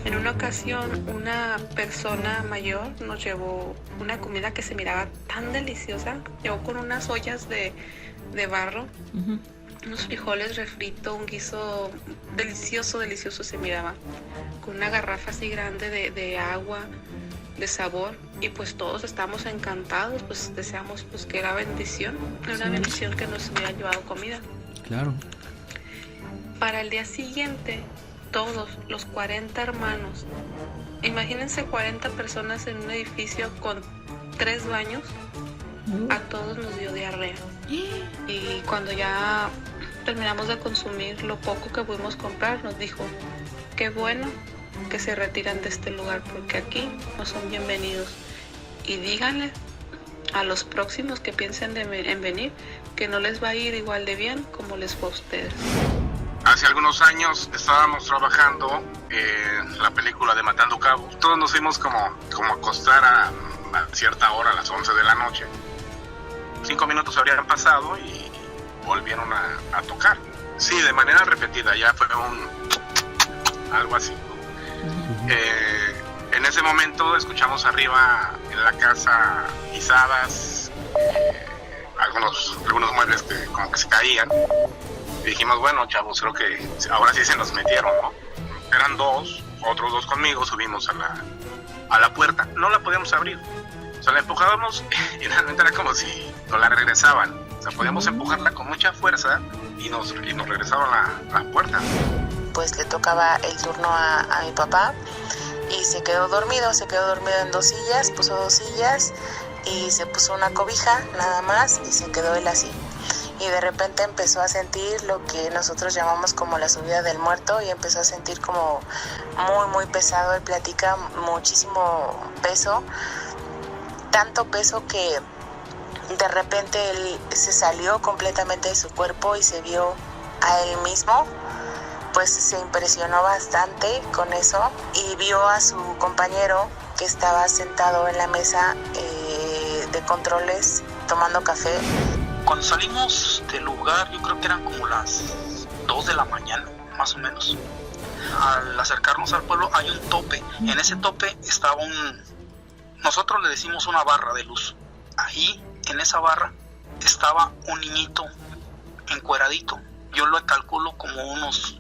En una ocasión, una persona mayor nos llevó una comida que se miraba tan deliciosa. Llegó con unas ollas de barro, unos frijoles refritos, un guiso delicioso, delicioso se miraba, con una garrafa así grande de agua, de sabor, y pues todos estábamos encantados, pues deseamos pues que era bendición, una bendición que nos hubiera llevado comida. Claro. Para el día siguiente, todos los 40 hermanos, imagínense 40 personas en un edificio con 3 baños, a todos nos dio diarrea. Y cuando ya terminamos de consumir lo poco que pudimos comprar, nos dijo, qué bueno que se retiran de este lugar porque aquí no son bienvenidos. Y díganle a los próximos que piensen en venir que no les va a ir igual de bien como les fue a ustedes. Hace algunos años estábamos trabajando en la película de Matando Cabos. Todos nos fuimos como a acostar a cierta hora, a las 11 de la noche. 5 minutos habrían pasado y volvieron a tocar. Sí, de manera repetida, ya fue algo así. En ese momento escuchamos arriba en la casa pisadas, algunos muebles que como que se caían. Y dijimos, bueno, chavos, creo que ahora sí se nos metieron, ¿no? Eran otros dos conmigo, subimos a la puerta, no la podíamos abrir. O sea, la empujábamos y realmente era como si nos la regresaban. O sea, podíamos empujarla con mucha fuerza y nos regresaban la puerta. Pues le tocaba el turno a mi papá y se quedó dormido en 2 sillas, puso 2 sillas y se puso una cobija nada más y se quedó él así. Y de repente empezó a sentir lo que nosotros llamamos como la subida del muerto y empezó a sentir como muy muy pesado. Él platica muchísimo peso, tanto peso que de repente él se salió completamente de su cuerpo y se vio a él mismo. Pues se impresionó bastante con eso y vio a su compañero que estaba sentado en la mesa de controles tomando café. Cuando salimos del lugar, yo creo que eran como las 2 de la mañana, más o menos. Al acercarnos al pueblo hay un tope. En ese tope estaba nosotros le decimos una barra de luz. Ahí, en esa barra, estaba un niñito encueradito. Yo lo calculo como unos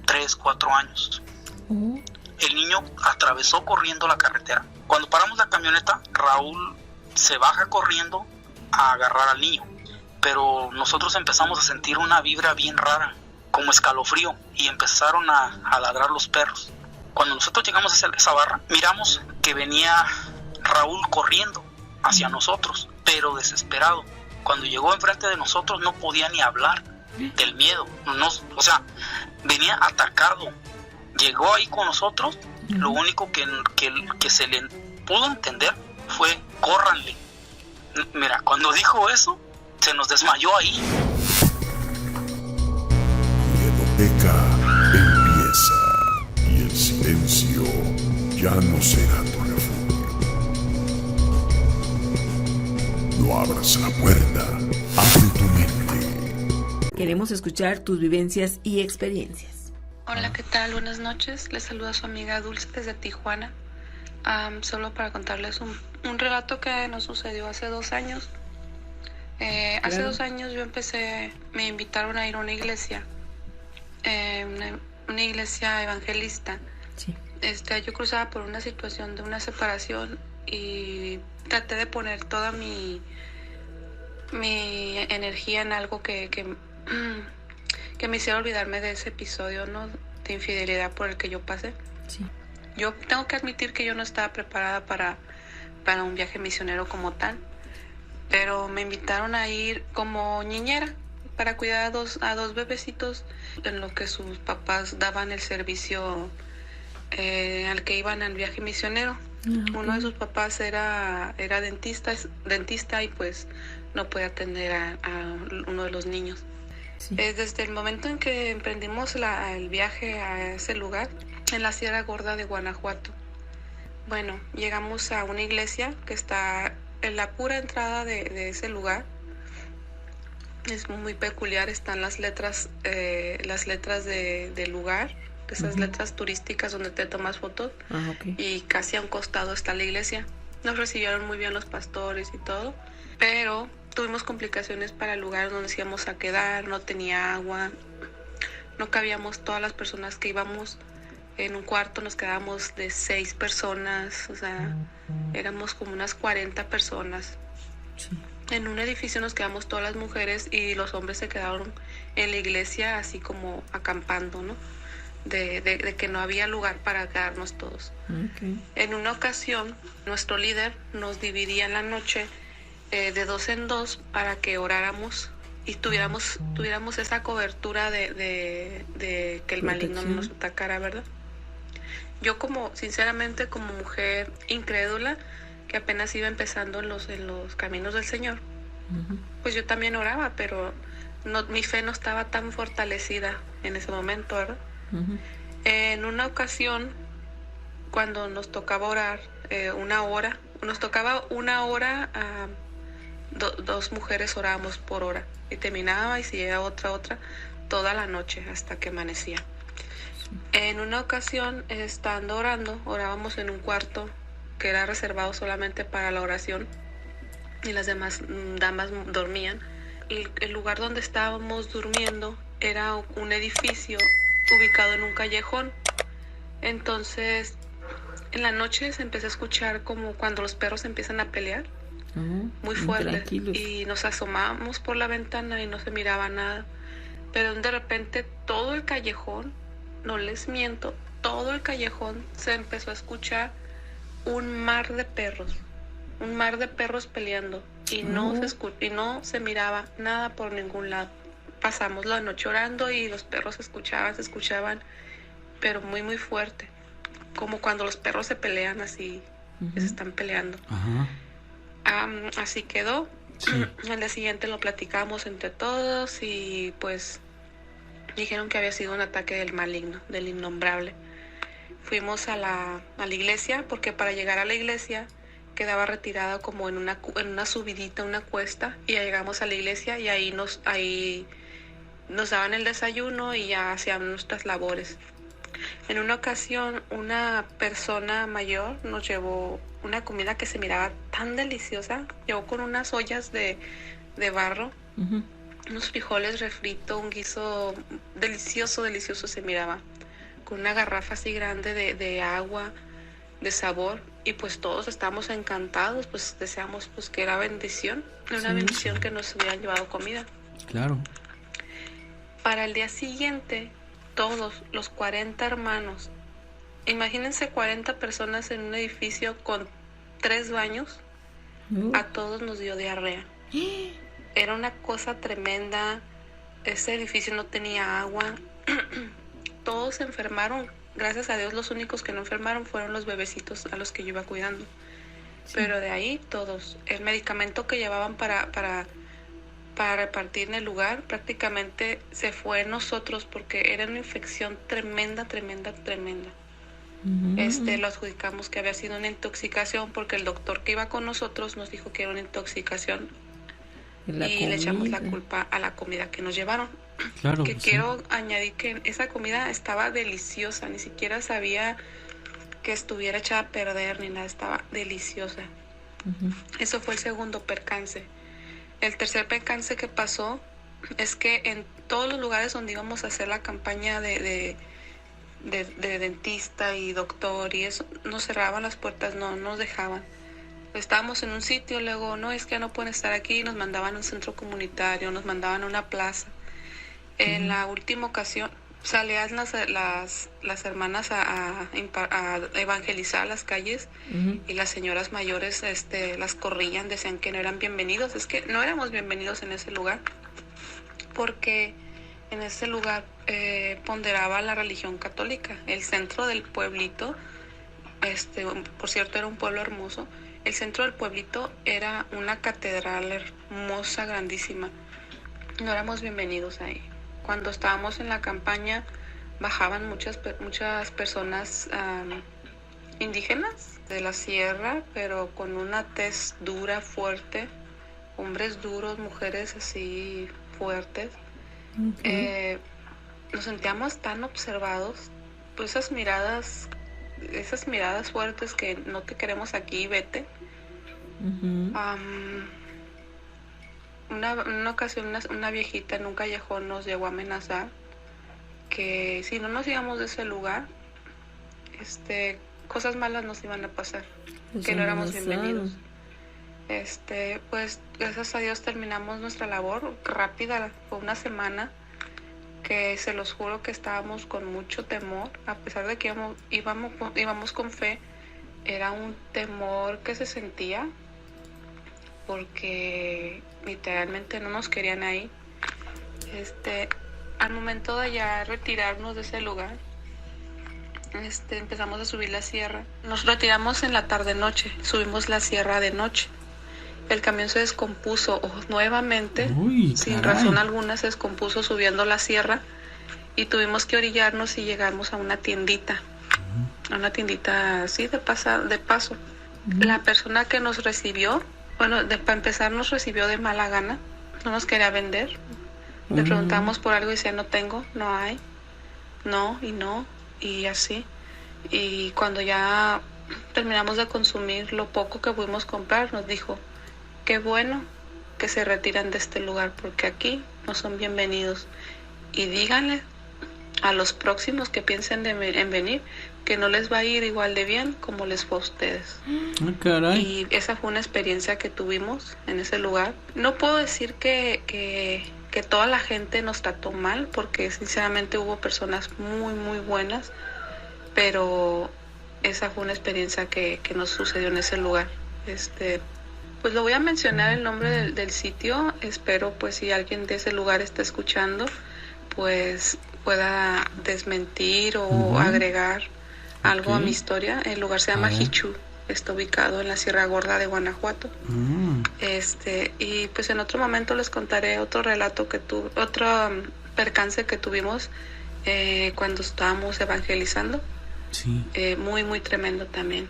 3, 4 años. El niño atravesó corriendo la carretera. Cuando paramos la camioneta, Raúl se baja corriendo a agarrar al niño. Pero nosotros empezamos a sentir una vibra bien rara, como escalofrío, y empezaron a ladrar los perros. Cuando nosotros llegamos a esa barra, miramos que venía Raúl corriendo hacia nosotros, pero desesperado. Cuando llegó enfrente de nosotros no podía ni hablar del miedo, o sea, venía atacado. Llegó ahí con nosotros, lo único que se le pudo entender fue, córranle. Mira, cuando dijo eso, se nos desmayó ahí. Miedoteca empieza y el silencio ya no será tu refugio. No abras la puerta, abre tu mente. Queremos escuchar tus vivencias y experiencias. Hola, ¿qué tal? Buenas noches. Les saluda su amiga Dulce desde Tijuana. Solo para contarles un relato que nos sucedió hace 2 años. Hace 2 años me invitaron a ir a una iglesia, una iglesia evangelista. Sí. Yo cruzaba por una situación de una separación y traté de poner toda mi energía en algo que me hiciera olvidarme de ese episodio, ¿no?, de infidelidad por el que yo pasé. Sí. Yo tengo que admitir que yo no estaba preparada para un viaje misionero como tal. Pero me invitaron a ir como niñera para cuidar a dos bebecitos en lo que sus papás daban el servicio al que iban al viaje misionero. Uno de sus papás era dentista y pues no podía atender a uno de los niños. Sí. Desde el momento en que emprendimos el viaje a ese lugar, en la Sierra Gorda de Guanajuato, bueno, llegamos a una iglesia que está en la pura entrada de ese lugar. Es muy peculiar, están las letras del lugar de esas letras turísticas donde te tomas fotos. Ok. Y casi a un costado está la iglesia. Nos recibieron muy bien los pastores y todo, pero tuvimos complicaciones para el lugar donde nos íbamos a quedar, no tenía agua, no cabíamos todas las personas que íbamos. En un cuarto nos quedábamos de 6 personas, o sea, éramos como unas 40 personas. Sí. En un edificio nos quedamos todas las mujeres y los hombres se quedaron en la iglesia así como acampando, ¿no? De que no había lugar para quedarnos todos. Okay. En una ocasión, nuestro líder nos dividía en la noche de 2 en 2 para que oráramos y tuviéramos esa cobertura de que el maligno no nos atacara, ¿verdad? Yo sinceramente, como mujer incrédula, que apenas iba empezando en los caminos del Señor, pues yo también oraba, pero mi fe no estaba tan fortalecida en ese momento, ¿verdad? En una ocasión, cuando nos tocaba orar nos tocaba una hora, 2 mujeres orábamos por hora, y terminaba y seguía otra, toda la noche hasta que amanecía. En una ocasión, estando orábamos en un cuarto que era reservado solamente para la oración, y las demás damas dormían. El lugar donde estábamos durmiendo era un edificio ubicado en un callejón. Entonces, en la noche se empezó a escuchar como cuando los perros empiezan a pelear, muy fuerte, y nos asomábamos por la ventana y no se miraba nada, pero de repente todo el callejón, no les miento, todo el callejón se empezó a escuchar un mar de perros peleando, y no se miraba nada por ningún lado. Pasamos la noche orando y los perros se escuchaban, pero muy muy fuerte, como cuando los perros se pelean así, que se están peleando. Así quedó. Sí. Al día siguiente lo platicamos entre todos y pues dijeron que había sido un ataque del maligno, del innombrable. Fuimos a la iglesia, porque para llegar a la iglesia quedaba retirada como en una subidita, una cuesta, y ya llegamos a la iglesia y ahí nos daban el desayuno y ya hacían nuestras labores. En una ocasión, una persona mayor nos llevó una comida que se miraba tan deliciosa. Llegó con unas ollas de barro, unos frijoles refritos, un guiso delicioso se miraba, con una garrafa así grande de agua, de sabor, y pues todos estábamos encantados, pues deseamos pues que era bendición, bendición que nos hubieran llevado comida. Claro. Para el día siguiente, todos los 40 hermanos, imagínense 40 personas en un edificio con 3 baños, a todos nos dio diarrea. Era una cosa tremenda, ese edificio no tenía agua, todos se enfermaron. Gracias a Dios, los únicos que no enfermaron fueron los bebecitos a los que yo iba cuidando. Sí. Pero de ahí todos, el medicamento que llevaban para repartir en el lugar prácticamente se fue en nosotros, porque era una infección tremenda. Lo adjudicamos que había sido una intoxicación, porque el doctor que iba con nosotros nos dijo que era una intoxicación, y le echamos la culpa a la comida que nos llevaron. Claro, que sí. Quiero añadir que esa comida estaba deliciosa, ni siquiera sabía que estuviera echada a perder ni nada, estaba deliciosa. Eso fue el segundo percance. El tercer percance que pasó es que en todos los lugares donde íbamos a hacer la campaña de dentista y doctor y eso, nos cerraban las puertas, no nos dejaban. Estábamos en un sitio, luego no, es que no pueden estar aquí, nos mandaban a un centro comunitario, nos mandaban a una plaza. En la última ocasión salían las hermanas a evangelizar a las calles, y las señoras mayores las corrían, decían que no eran bienvenidos. Es que no éramos bienvenidos en ese lugar, porque en ese lugar ponderaba la religión católica. El centro del pueblito, por cierto, era un pueblo hermoso. El centro del pueblito era una catedral hermosa, grandísima. No éramos bienvenidos ahí. Cuando estábamos en la campaña, bajaban muchas personas indígenas de la sierra, pero con una tez dura, fuerte, hombres duros, mujeres así fuertes. Nos sentíamos tan observados, pues esas miradas fuertes que no te queremos aquí, vete. Una ocasión una viejita en un callejón nos llegó a amenazar que si no nos íbamos de ese lugar, cosas malas nos iban a pasar, que no éramos bienvenidos. Pues gracias a Dios terminamos nuestra labor rápida, fue una semana que se los juro que estábamos con mucho temor, a pesar de que íbamos con fe, era un temor que se sentía porque literalmente no nos querían ahí. Al momento de ya retirarnos de ese lugar, empezamos a subir la sierra. Nos retiramos en la tarde-noche, subimos la sierra de noche. El camión se descompuso nuevamente, sin razón alguna se descompuso subiendo la sierra y tuvimos que orillarnos y llegamos a una tiendita, así de paso. La persona que nos recibió, para empezar nos recibió de mala gana, no nos quería vender. Le preguntamos por algo y decía no tengo, no hay, no y así. Y cuando ya terminamos de consumir lo poco que pudimos comprar, nos dijo: qué bueno que se retiran de este lugar porque aquí no son bienvenidos. Y díganle a los próximos que piensen en venir que no les va a ir igual de bien como les fue a ustedes. Caray. Y esa fue una experiencia que tuvimos en ese lugar. No puedo decir que toda la gente nos trató mal, porque sinceramente hubo personas muy, muy buenas, pero esa fue una experiencia que nos sucedió en ese lugar. Pues lo voy a mencionar el nombre del sitio. Espero pues si alguien de ese lugar está escuchando, pues pueda desmentir o agregar algo a mi historia. El lugar se llama Jichú, está ubicado en la Sierra Gorda de Guanajuato. Y pues en otro momento les contaré otro relato otro percance que tuvimos cuando estábamos evangelizando. Sí. Muy, muy tremendo también.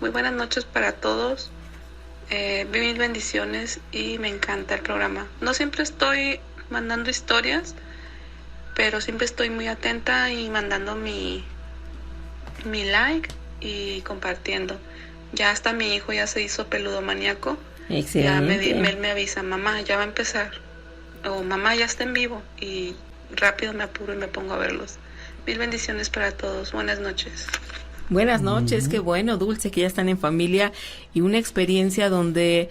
Muy buenas noches para todos. Mil bendiciones y me encanta el programa. No siempre estoy mandando historias, pero siempre estoy muy atenta y mandando mi like y compartiendo. Ya hasta mi hijo ya se hizo peludo maníaco. Excelente. Ya él me avisa: mamá, ya va a empezar, o mamá, ya está en vivo, y rápido me apuro y me pongo a verlos. Mil bendiciones para todos. Buenas noches. Buenas noches, qué bueno, Dulce, que ya están en familia y una experiencia donde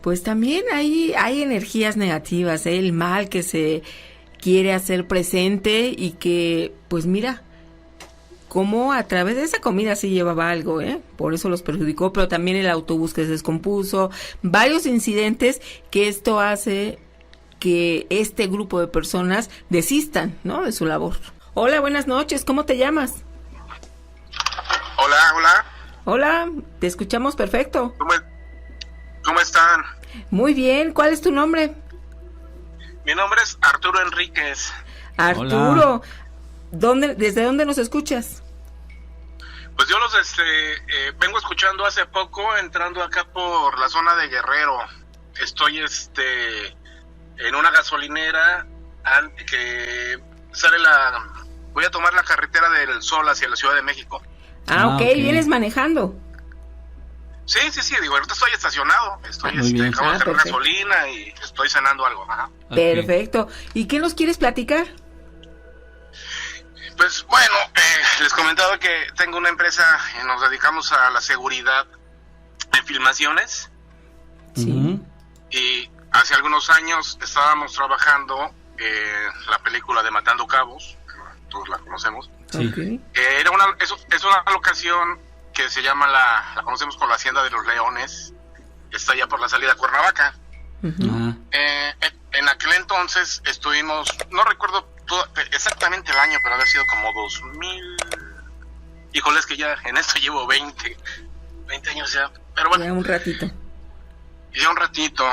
pues también hay energías negativas, el mal que se quiere hacer presente y que pues mira, cómo a través de esa comida sí llevaba algo, por eso los perjudicó, pero también el autobús que se descompuso, varios incidentes que esto hace que este grupo de personas desistan, ¿no?, de su labor. Hola, buenas noches, ¿cómo te llamas? Hola. Hola, te escuchamos perfecto. ¿Cómo están? Muy bien, ¿cuál es tu nombre? Mi nombre es Arturo Enríquez. Arturo, ¿desde dónde nos escuchas? Pues yo los vengo escuchando hace poco, entrando acá por la zona de Guerrero. Estoy en una gasolinera que sale voy a tomar la carretera del Sol hacia la Ciudad de México. Ok, ¿vienes manejando? Sí, digo, ahorita estoy estacionado, acabo de hacer gasolina y estoy cenando algo. Ajá. Perfecto. ¿Y qué nos quieres platicar? Pues bueno, les comentaba que tengo una empresa y nos dedicamos a la seguridad en filmaciones. Sí. Y hace algunos años estábamos trabajando la película de Matando Cabos, todos la conocemos. Sí. Okay. Es una locación que se llama la conocemos como la Hacienda de los Leones, está allá por la salida a Cuernavaca. En aquel entonces estuvimos, no recuerdo exactamente el año, pero haber sido como 2000. Híjole, es que ya en esto llevo 20 años ya, pero bueno. Ya un ratito.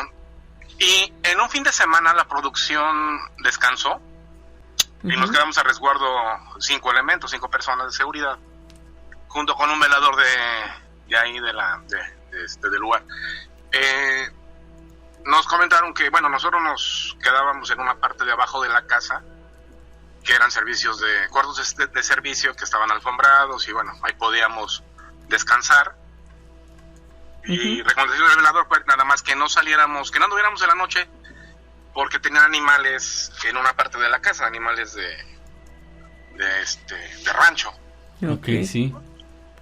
Y en un fin de semana la producción descansó y nos quedamos a resguardo 5 personas de seguridad, junto con un velador de ahí del lugar. Nos comentaron que, bueno, nosotros nos quedábamos en una parte de abajo de la casa que eran servicios de cuartos de servicio que estaban alfombrados y bueno, ahí podíamos descansar. Y recomendación del velador, pues nada más que no saliéramos, que no anduviéramos en la noche, porque tenían animales en una parte de la casa, animales de rancho. Ok, sí.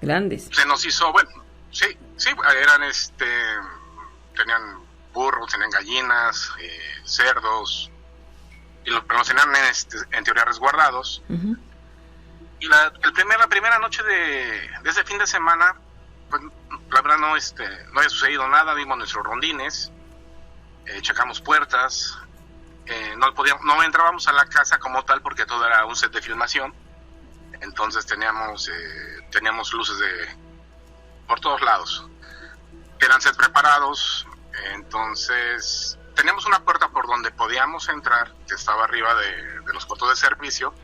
Grandes. Se nos hizo, bueno, sí, eran tenían burros, tenían gallinas, cerdos, y los tenían en teoría resguardados. Y la primera noche de ese fin de semana, pues la verdad no había sucedido nada, dimos nuestros rondines, checamos puertas, no entrábamos a la casa como tal porque todo era un set de filmación, entonces teníamos luces por todos lados, eran sets preparados, entonces teníamos una puerta por donde podíamos entrar que estaba arriba de los cuartos de servicio,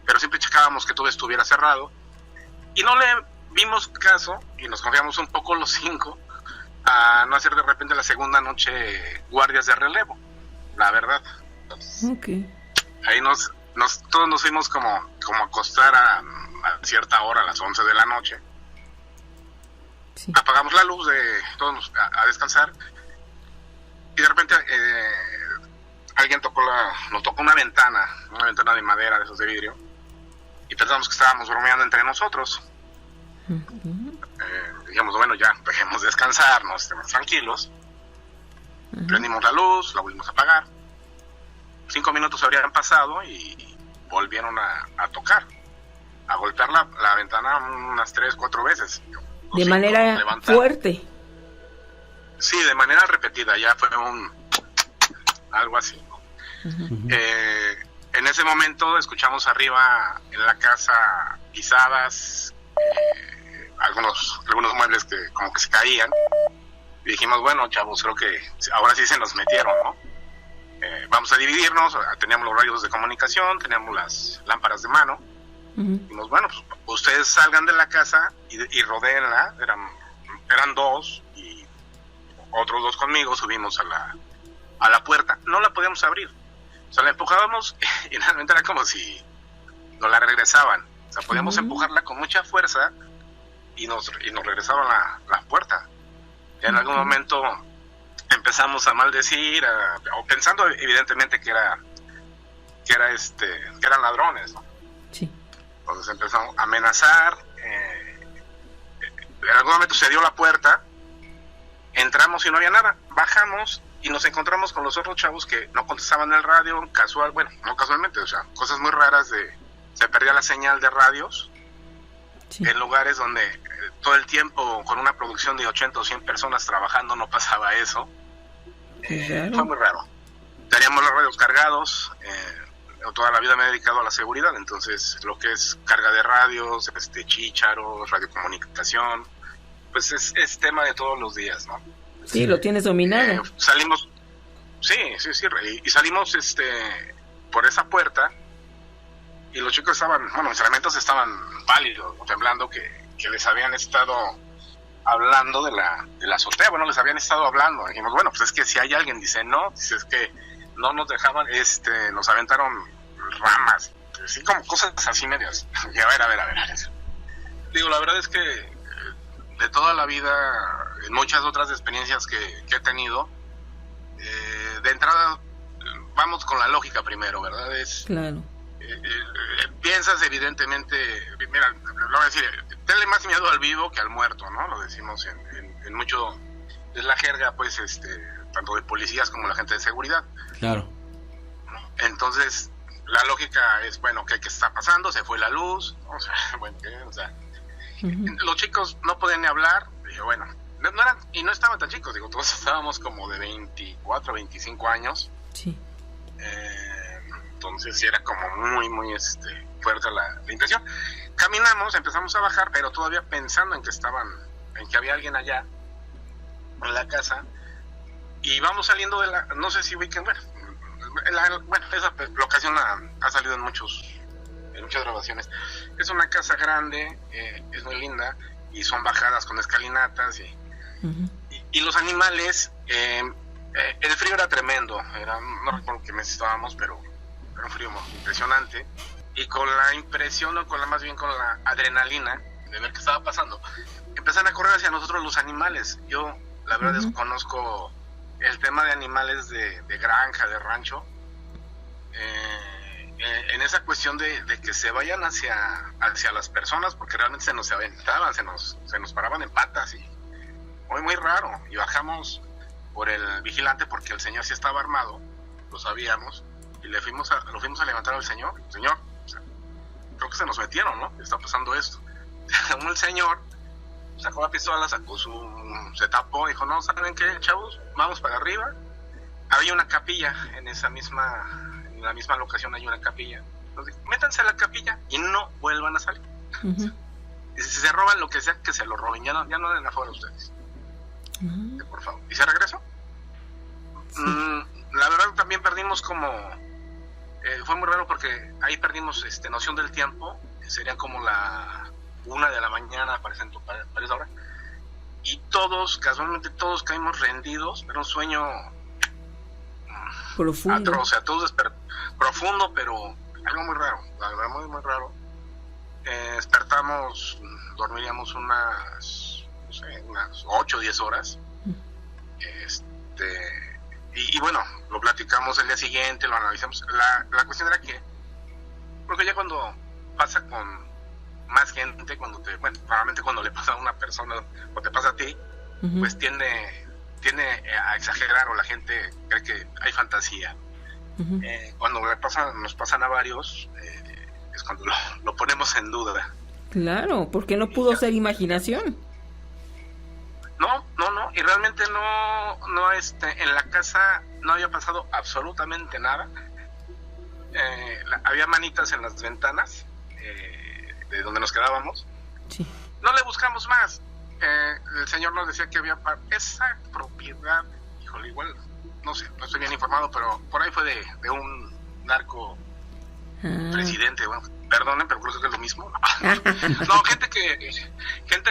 pero siempre checábamos que todo estuviera cerrado y no le vimos caso y nos confiamos un poco los 5 a no hacer de repente la segunda noche guardias de relevo, la verdad. Entonces, ahí todos nos fuimos como a acostar a cierta hora, a las 11 de la noche. Sí. Apagamos la luz todos a descansar y de repente alguien nos tocó una ventana de madera, de esos de vidrio, y pensamos que estábamos bromeando entre nosotros. Dijimos, bueno, ya, dejemos descansar, no estemos tranquilos. Prendimos la luz, la volvimos a apagar. 5 minutos habrían pasado y volvieron a tocar, a golpear la ventana unas 3-4 veces. De manera fuerte. Sí, de manera repetida, ya fue algo así, ¿no? En ese momento escuchamos arriba en la casa pisadas, algunos muebles que como que se caían, y dijimos, bueno, chavos, creo que ahora sí se nos metieron, ¿no? Vamos a dividirnos, teníamos los radios de comunicación, teníamos las lámparas de mano, dijimos, bueno, pues ustedes salgan de la casa y rodéenla, eran 2, y otros 2 conmigo subimos a la puerta, no la podíamos abrir, o sea, la empujábamos y realmente era como si nos la regresaban, o sea, podíamos empujarla con mucha fuerza y nos regresaban la puerta. Y en algún momento empezamos a maldecir, o pensando evidentemente que eran ladrones, ¿no? Sí. Entonces empezamos a amenazar, en algún momento se dio la puerta, entramos y no había nada, bajamos y nos encontramos con los otros chavos que no contestaban el radio, no casualmente, o sea, cosas muy raras se perdía la señal de radios. Sí. En lugares donde todo el tiempo con una producción de 80 o 100 personas trabajando no pasaba eso. Fue muy raro. Teníamos los radios cargados, toda la vida me he dedicado a la seguridad, entonces lo que es carga de radios, chícharos, radiocomunicación, pues es tema de todos los días, ¿no? Sí, lo tienes dominado. Salimos, sí, y salimos por esa puerta. Y los chicos mis elementos estaban pálidos, temblando, que les habían estado hablando de la azotea, les habían estado hablando. Dijimos, bueno, pues es que si hay alguien, dice, es que no nos dejaban, nos aventaron ramas, así como cosas así medias. Y a ver. Digo, la verdad es que de toda la vida, en muchas otras experiencias que he tenido, de entrada, vamos con la lógica primero, ¿verdad? Claro. Piensas evidentemente, mira, lo voy a decir, tenle más miedo al vivo que al muerto, ¿no? Lo decimos en mucho, es la jerga, pues, tanto de policías como la gente de seguridad. Claro. Entonces, la lógica es, bueno, ¿qué está pasando? Se fue la luz, o sea, bueno, los chicos no podían ni hablar, y bueno, no estaban tan chicos, digo, todos estábamos como de 24, 25 años. Sí. Entonces era como muy, muy fuerte la impresión. Caminamos, empezamos a bajar, pero todavía pensando en que había alguien allá en la casa, y vamos saliendo no sé si ubiquen, esa locación ha salido en muchas grabaciones. Es una casa grande, es muy linda, y son bajadas con escalinatas, y los animales, el frío era tremendo, no recuerdo qué mes estábamos, pero era un frío impresionante. y con la impresión, o más bien con la adrenalina de ver qué estaba pasando, empiezan a correr hacia nosotros los animales. Yo, la verdad, desconozco el tema de animales de granja, de rancho. En esa cuestión de que se vayan hacia las personas, porque realmente se nos aventaban, se nos paraban en patas, y muy raro. Y bajamos por el vigilante, porque el señor sí estaba armado, lo sabíamos, y lo fuimos a levantar al señor. Señor, o sea, creo que se nos metieron, ¿no? Está pasando esto. El señor sacó la pistola, se tapó, dijo, no, ¿saben qué, chavos? Vamos para arriba. Había una capilla en la misma locación, hay una capilla. Entonces, métanse a la capilla y no vuelvan a salir. Y si se roban lo que sea, que se lo roben, ya no den afuera ustedes. Por favor. ¿Y se regresó? Sí. La verdad también perdimos fue muy raro, porque ahí perdimos noción del tiempo. Sería como la 1 de la mañana, para esa hora. Y casualmente todos caímos rendidos. Era un sueño profundo. Atroz, o sea, todos profundo, pero algo muy raro, la verdad, muy raro. Despertamos, dormiríamos unas 8 o 10 horas. Y bueno, lo platicamos el día siguiente, lo analizamos. La cuestión era que, porque ya cuando pasa con más gente, normalmente cuando le pasa a una persona o te pasa a ti, pues tiende a exagerar, o la gente cree que hay fantasía. Cuando nos pasan a varios, es cuando lo ponemos en duda. Claro, porque no pudo ser imaginación. No, y realmente no en la casa no había pasado absolutamente nada. Había manitas en las ventanas de donde nos quedábamos. Sí. No le buscamos más. El señor nos decía que había esa propiedad, híjole, igual, no sé, no estoy bien informado, pero por ahí fue de un narco presidente. Bueno, perdonen, pero creo que es lo mismo. No, gente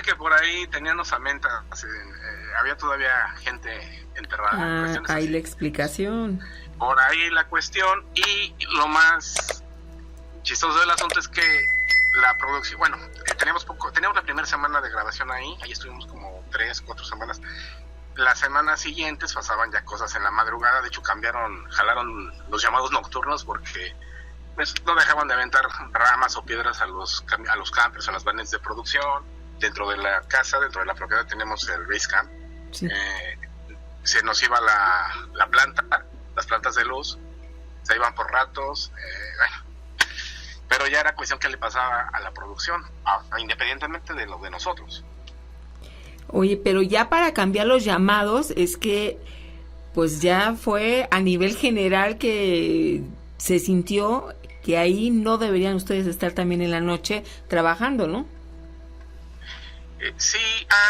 que por ahí tenían osamentas, había todavía gente enterrada. Ahí la explicación. Por ahí la cuestión. Y lo más chistoso del asunto es que la producción, teníamos la primera semana de grabación ahí estuvimos como 3-4 semanas. Las semanas siguientes pasaban ya cosas en la madrugada. De hecho, jalaron los llamados nocturnos, porque pues no dejaban de aventar ramas o piedras a los campers, a las vanes de producción. Dentro de la casa, dentro de la propiedad, tenemos el base camp. Sí. Se nos iba la planta, las plantas de luz, se iban por ratos, pero ya era cuestión que le pasaba a la producción, independientemente de lo de nosotros. Oye, pero ya para cambiar los llamados, es que pues ya fue a nivel general que se sintió que ahí no deberían ustedes estar también en la noche trabajando, ¿no? Sí,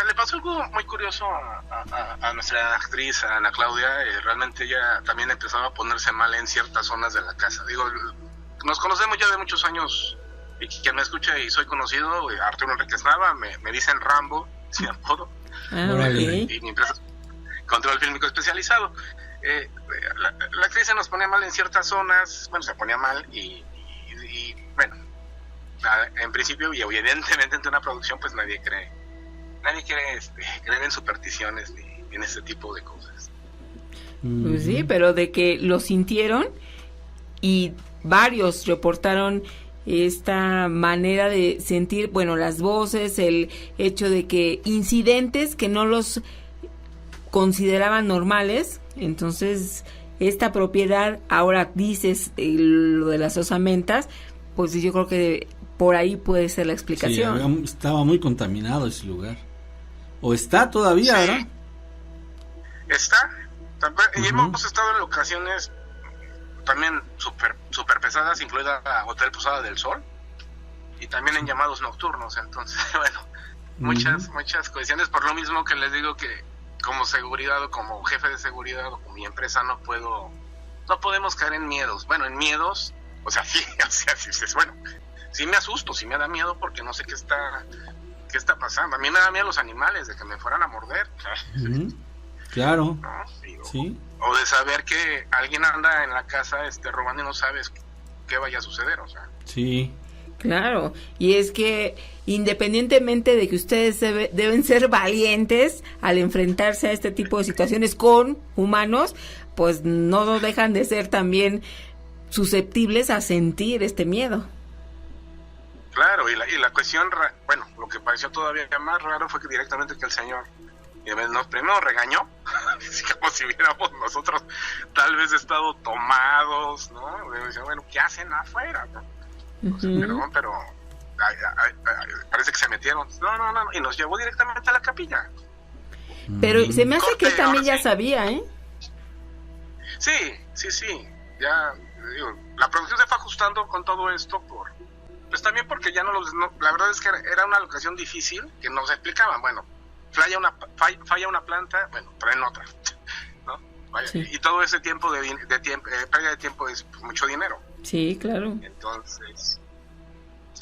le pasó algo muy curioso a nuestra actriz, a Ana Claudia. Realmente ella también empezaba a ponerse mal en ciertas zonas de la casa. Digo, nos conocemos ya de muchos años, y quien me escucha y soy conocido, Arturo Enríquez Nava, me dicen Rambo, sin apodo. Okay. Y mi empresa es Control Fílmico Especializado. La actriz se nos ponía mal en ciertas zonas, se ponía mal y en principio, y evidentemente en una producción, pues nadie quiere creer en supersticiones ni en ese tipo de cosas. Pues sí, pero de que lo sintieron, y varios reportaron esta manera de sentir, las voces, el hecho de que incidentes que no los consideraban normales. Entonces, esta propiedad, ahora dices lo de las osamentas, pues yo creo que por ahí puede ser la explicación. Sí, estaba muy contaminado ese lugar. O está todavía, sí, ¿verdad? Está. Y hemos estado en locaciones también super pesadas, incluida Hotel Posada del Sol, y también en llamados nocturnos. Entonces, muchas cuestiones, por lo mismo que les digo que como seguridad, o como jefe de seguridad, o como mi empresa, no podemos caer en miedos. En miedos, sí me asusto, sí me da miedo, porque no sé qué está pasando. A mí me da miedo los animales, de que me fueran a morder. Claro. ¿No? Sí. O de saber que alguien anda en la casa robando y no sabes qué vaya a suceder, o sea. Sí. Claro, y es que independientemente de que ustedes deben ser valientes al enfrentarse a este tipo de situaciones con humanos, pues no dejan de ser también susceptibles a sentir este miedo. Claro, y la cuestión, bueno, lo que pareció todavía más raro fue que directamente que el señor nos primero regañó, como si hubiéramos nosotros tal vez estado tomados, ¿no? Decía, bueno, ¿qué hacen afuera? ¿No? O sea, perdón, pero parece que se metieron. No, y nos llevó directamente a la capilla. Pero se me hace Corte, que él también ya sí. sabía, ¿eh? Sí, ya, digo, la producción se fue ajustando con todo esto pues también porque ya la verdad es que era una locación difícil que nos explicaban, bueno, falla una planta, bueno, traen otra, ¿no? Vaya, Sí. Y todo ese tiempo pérdida de tiempo es mucho dinero. Sí, claro. Entonces,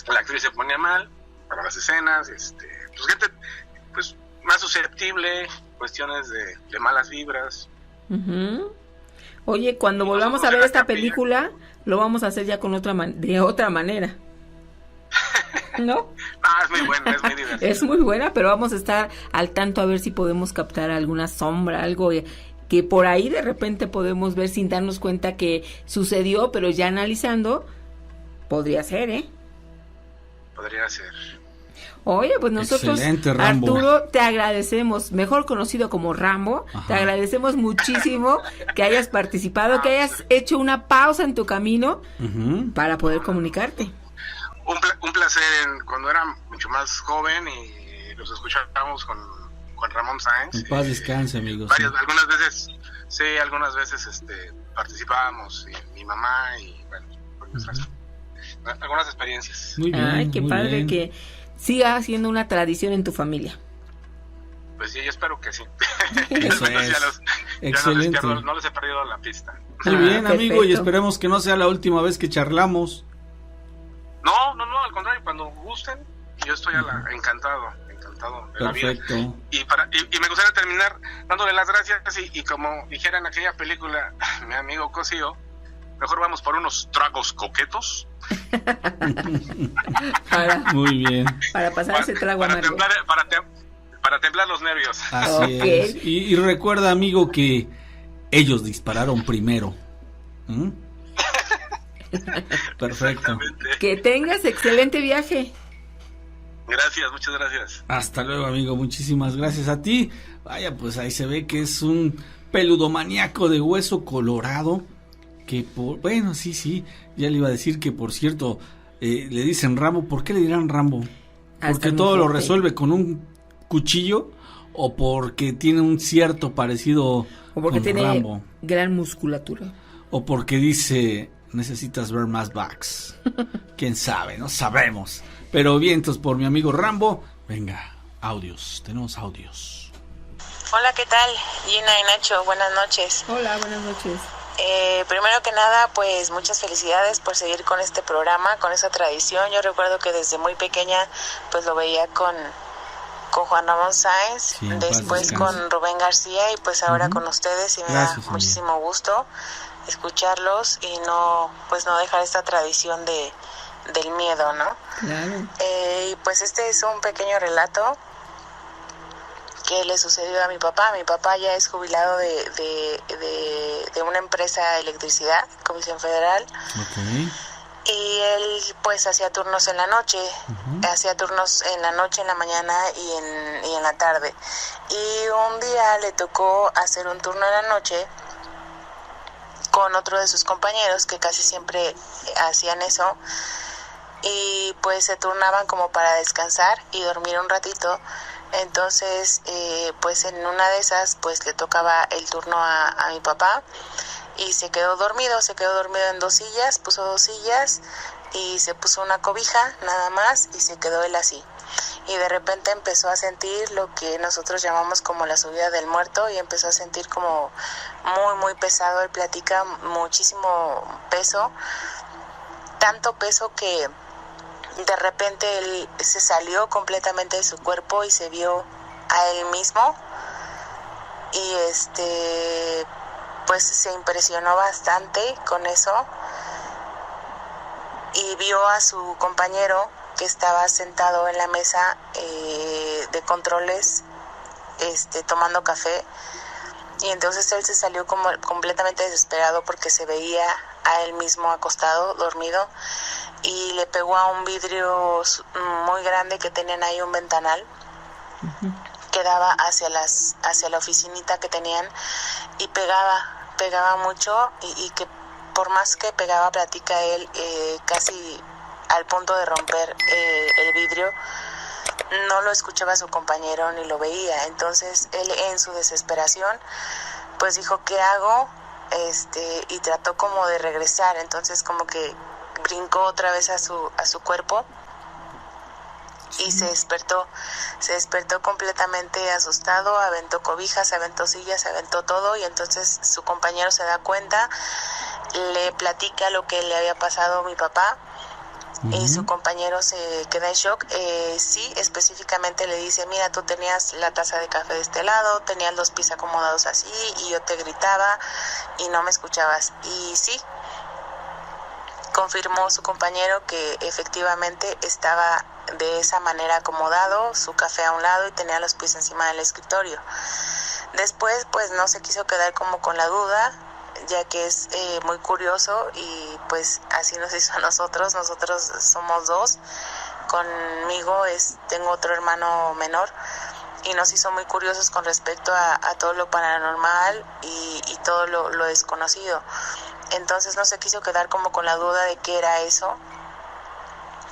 la actriz se ponía mal para las escenas, pues gente pues más susceptible, cuestiones de malas vibras. Ujú. Oye, cuando Y volvamos a nosotros ver en la esta capilla. película, lo vamos a hacer ya con de otra manera. ¿No? Es muy buena, es muy divertida. Es muy buena, pero vamos a estar al tanto a ver si podemos captar alguna sombra, algo que por ahí de repente podemos ver sin darnos cuenta que sucedió, pero ya analizando, podría ser, ¿eh? Podría ser. Oye, pues nosotros, Excelente, Rambo. Arturo, te agradecemos, mejor conocido como Rambo, Ajá. te agradecemos muchísimo que hayas participado, que hayas hecho una pausa en tu camino Ujú. para poder comunicarte. Un placer cuando era mucho más joven y los escuchábamos con Ramón Sáenz. En paz descanse, amigos. Algunas veces participábamos, mi mamá y bueno, algunas experiencias. Muy bien. Ay, qué muy padre bien. que siga siendo una tradición en tu familia. Pues sí, yo espero que sí. Eso Ya es. no Excelente. no les he perdido la pista. Muy bien, amigo, y perfecto. esperemos que no sea la última vez que charlamos. No, al contrario, cuando gusten, yo estoy encantado de la vida. Perfecto. Y me gustaría terminar dándole las gracias y como dijera en aquella película mi amigo Cosío, mejor vamos por unos tragos coquetos Muy bien. Para pasar ese trago para amargo. para templar los nervios. Así Ok. es. Y recuerda, amigo, que ellos dispararon primero. ¿Mm? Perfecto. Exactamente. Que tengas excelente viaje. Gracias, muchas gracias. Hasta luego, amigo. Muchísimas gracias a ti. Vaya, pues ahí se ve que es un peludomaníaco de hueso colorado. Que bueno, sí. Ya le iba a decir que, por cierto, le dicen Rambo. ¿Por qué le dirán Rambo? ¿Porque Hasta todo lo mejor, resuelve con un cuchillo? ¿O porque tiene un cierto parecido O porque con tiene Rambo? gran musculatura. ¿O porque dice necesitas ver más backs? ¿Quién sabe? No sabemos. Pero vientos por mi amigo Rambo. Venga, audios. Tenemos audios. Hola, ¿qué tal? Gina y Nacho, buenas noches. Hola, buenas noches. Primero que nada, pues muchas felicidades por seguir con este programa, con esa tradición. Yo recuerdo que desde muy pequeña pues lo veía con Juan Ramón Sáenz, Sí, en paz después descanse. con Rubén García y pues ahora Ujú. con ustedes, y me Gracias, da amiga. muchísimo gusto escucharlos y no dejar esta tradición del miedo, ¿no? Claro. Y pues este es un pequeño relato que le sucedió a mi papá. Mi papá ya es jubilado de una empresa de electricidad, Comisión Federal, Ok. y él pues hacía turnos en la noche, hacía turnos en la noche, en la mañana y en la tarde. Y un día le tocó hacer un turno en la noche con otro de sus compañeros que casi siempre hacían eso, y pues se turnaban como para descansar y dormir un ratito. Entonces pues en una de esas pues le tocaba el turno a mi papá y se quedó dormido en 2 sillas, puso 2 sillas y se puso una cobija nada más y se quedó él así. Y de repente empezó a sentir lo que nosotros llamamos como la subida del muerto, y empezó a sentir como muy pesado. Él platica muchísimo peso, tanto peso que de repente él se salió completamente de su cuerpo y se vio a él mismo, y pues se impresionó bastante con eso. y vio a su compañero que estaba sentado en la mesa de controles tomando café, y entonces él se salió como completamente desesperado porque se veía a él mismo acostado, dormido, y le pegó a un vidrio muy grande que tenían ahí, un ventanal que daba hacia la oficinita que tenían, y pegaba mucho, y que por más que pegaba, platica él, casi al punto de romper el vidrio, no lo escuchaba su compañero ni lo veía. Entonces él, en su desesperación, pues dijo, ¿qué hago? Y trató como de regresar. Entonces como que brincó otra vez a su cuerpo y se despertó completamente asustado, aventó cobijas, aventó sillas, aventó todo, y entonces su compañero se da cuenta, le platica lo que le había pasado a mi papá, y su compañero se queda en shock. Sí, específicamente le dice, mira, tú tenías la taza de café de este lado, tenías los pies acomodados así, y yo te gritaba y no me escuchabas. Y sí, confirmó su compañero que efectivamente estaba de esa manera acomodado, su café a un lado y tenía los pies encima del escritorio. Después, pues no se quiso quedar como con la duda, ya que es muy curioso, y pues así nos hizo a nosotros. Nosotros somos dos, conmigo tengo otro hermano menor, y nos hizo muy curiosos con respecto a todo lo paranormal y todo lo desconocido. Entonces no se quiso quedar como con la duda de qué era eso,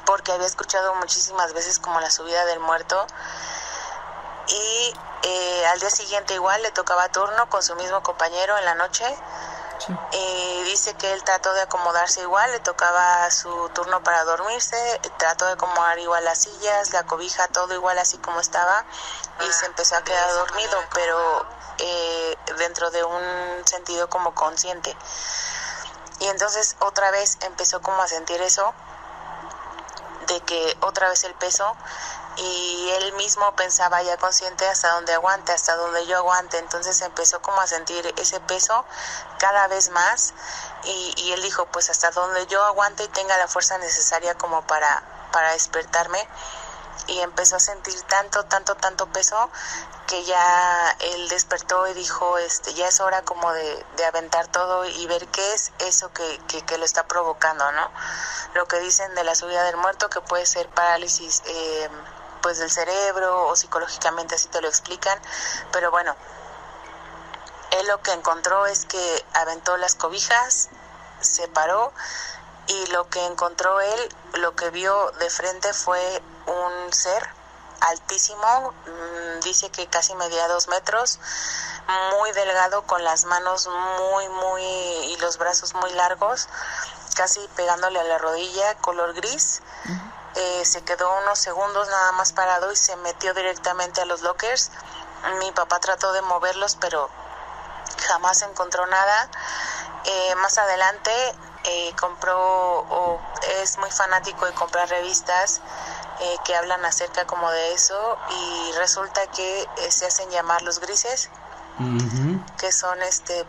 porque había escuchado muchísimas veces como la subida del muerto, y al día siguiente igual le tocaba turno con su mismo compañero en la noche. Sí. Dice que él trató de acomodarse igual, le tocaba su turno para dormirse, trató de acomodar igual las sillas, la cobija, todo igual así como estaba, y se empezó a quedar dormido, pero dentro de un sentido como consciente. Y entonces otra vez empezó como a sentir eso, de que otra vez el peso, y él mismo pensaba ya consciente, hasta donde aguante, hasta donde yo aguante. Entonces empezó como a sentir ese peso cada vez más, y él dijo, pues hasta donde yo aguante y tenga la fuerza necesaria como para despertarme. Y empezó a sentir tanto peso, que ya él despertó y dijo, ya es hora como de aventar todo y ver qué es eso que lo está provocando, ¿no? Lo que dicen de la subida del muerto, que puede ser parálisis pues del cerebro, o psicológicamente así te lo explican, pero bueno, él lo que encontró es que aventó las cobijas, se paró, y lo que encontró él, lo que vio de frente fue un ser altísimo, dice que casi medía 2 metros, muy delgado, con las manos muy y los brazos muy largos, casi pegándole a la rodilla, color gris. Se quedó unos segundos nada más parado y se metió directamente a los lockers. Mi papá trató de moverlos, pero jamás encontró nada. Más adelante es muy fanático de comprar revistas que hablan acerca como de eso, y resulta que se hacen llamar los grises, que son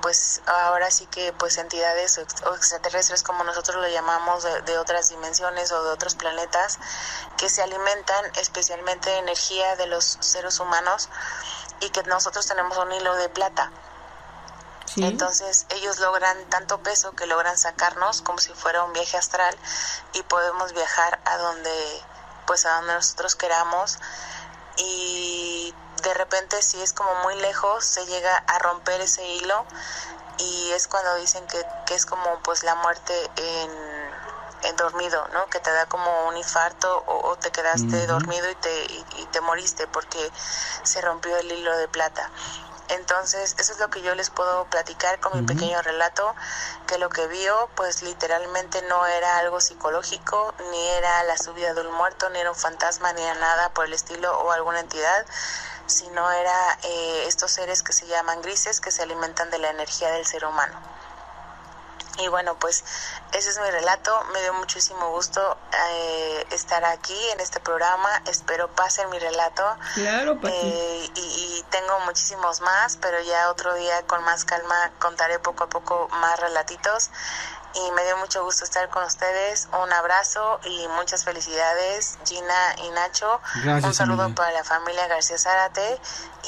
pues ahora sí que pues entidades o extraterrestres, como nosotros lo llamamos, de otras dimensiones o de otros planetas, que se alimentan especialmente de energía de los seres humanos, y que nosotros tenemos un hilo de plata. ¿Sí? Entonces ellos logran tanto peso que logran sacarnos como si fuera un viaje astral, y podemos viajar a donde nosotros queramos, y de repente, si es como muy lejos, se llega a romper ese hilo, y es cuando dicen que es como pues la muerte en dormido, ¿no? Que te da como un infarto, o te quedaste dormido y te moriste porque se rompió el hilo de plata. Entonces, eso es lo que yo les puedo platicar con mi pequeño relato, que lo que vio, pues literalmente no era algo psicológico, ni era la subida de un muerto, ni era un fantasma, ni era nada por el estilo, o alguna entidad, sino era estos seres que se llaman grises, que se alimentan de la energía del ser humano. Y bueno, pues ese es mi relato. Me dio muchísimo gusto estar aquí en este programa. Espero pasen mi relato. Claro, y tengo muchísimos más, pero ya otro día con más calma contaré poco a poco más relatitos. y me dio mucho gusto estar con ustedes. Un abrazo y muchas felicidades, Gina y Nacho. Gracias, un saludo amiga. para la familia García Zárate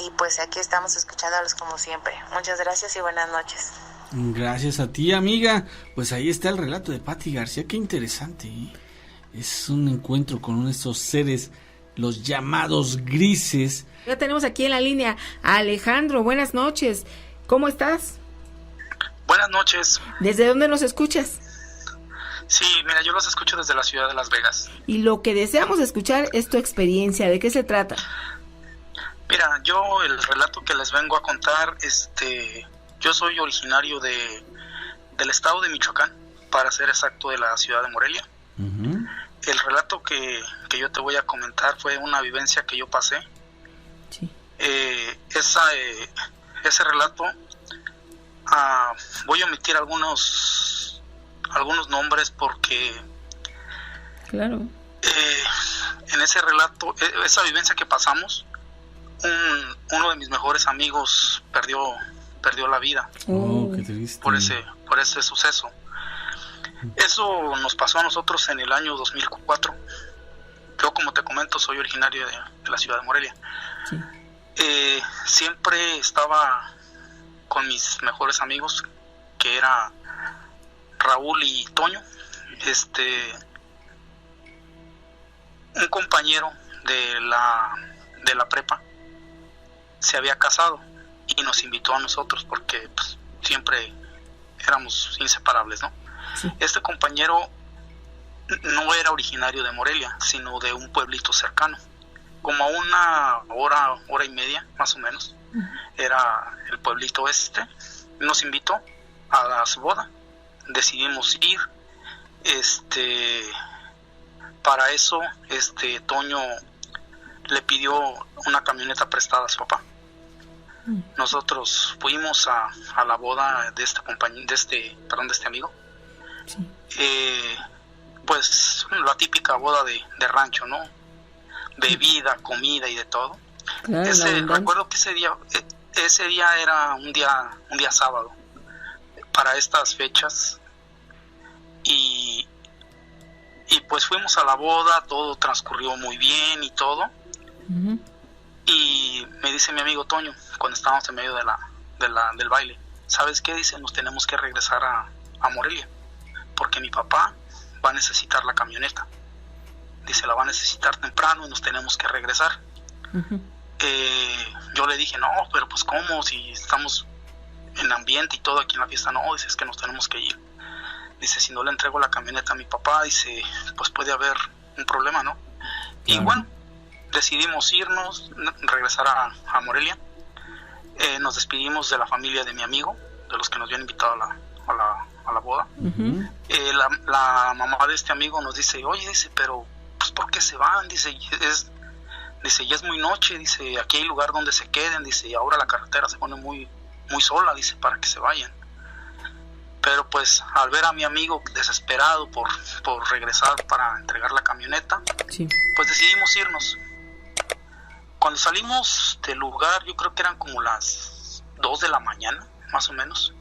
y pues aquí estamos escuchándolos como siempre. Muchas gracias y buenas noches. Gracias a ti, amiga. Pues ahí está el relato de Pati García. Qué interesante, ¿eh? Es un encuentro con uno de estos seres, los llamados grises. Ya tenemos aquí en la línea a Alejandro. Buenas noches. ¿Cómo estás? Buenas noches. ¿Desde dónde nos escuchas? Sí, mira, yo los escucho desde la ciudad de Las Vegas. Y lo que deseamos escuchar es tu experiencia. ¿De qué se trata? Mira, yo el relato que les vengo a contar, yo soy originario del estado de Michoacán, para ser exacto, de la ciudad de Morelia. Uh-huh. El relato que yo te voy a comentar fue una vivencia que yo pasé. Sí. Ese relato, voy a omitir algunos nombres porque Claro. En ese relato, esa vivencia que pasamos, uno de mis mejores amigos perdió la vida Oh, qué triste. por ese suceso. Eso nos pasó a nosotros en el año 2004. Yo, como te comento, soy originario de la ciudad de Morelia. Sí. Siempre estaba con mis mejores amigos, que era Raúl y Toño. Un compañero de la prepa se había casado y nos invitó a nosotros porque pues, siempre éramos inseparables, ¿no? Sí. Este compañero no era originario de Morelia, sino de un pueblito cercano, como a una hora y media más o menos. Era el pueblito nos invitó a su boda, decidimos ir. Para eso Toño le pidió una camioneta prestada a su papá. Nosotros fuimos a la boda de este amigo. Sí. Pues la típica boda de rancho, ¿no? Bebida, comida y de todo. Claro, Recuerdo que ese día era un día sábado para estas fechas, y pues fuimos a la boda, todo transcurrió muy bien y todo. Uh-huh. Y me dice mi amigo Toño, cuando estábamos en medio del baile, ¿sabes qué? Dice, nos tenemos que regresar a Morelia, porque mi papá va a necesitar la camioneta. Dice, la va a necesitar temprano y nos tenemos que regresar. Uh-huh. Yo le dije, no, pero pues ¿cómo? Si estamos en ambiente y todo aquí en la fiesta. No, dice, es que nos tenemos que ir. Dice, si no le entrego la camioneta a mi papá, dice, pues puede haber un problema, ¿no? Y bueno, decidimos irnos, regresar a Morelia. Nos despedimos de la familia de mi amigo, de los que nos habían invitado a la boda. Uh-huh. La mamá de este amigo nos dice, oye, dice, pero pues ¿por qué se van? Dice, ya es muy noche, dice, aquí hay lugar donde se queden, dice, y ahora la carretera se pone muy, muy sola, dice, para que se vayan. Pero pues al ver a mi amigo desesperado por regresar para entregar la camioneta, Sí. pues decidimos irnos. Cuando salimos del lugar, yo creo que eran como las 2 de la mañana, más o menos.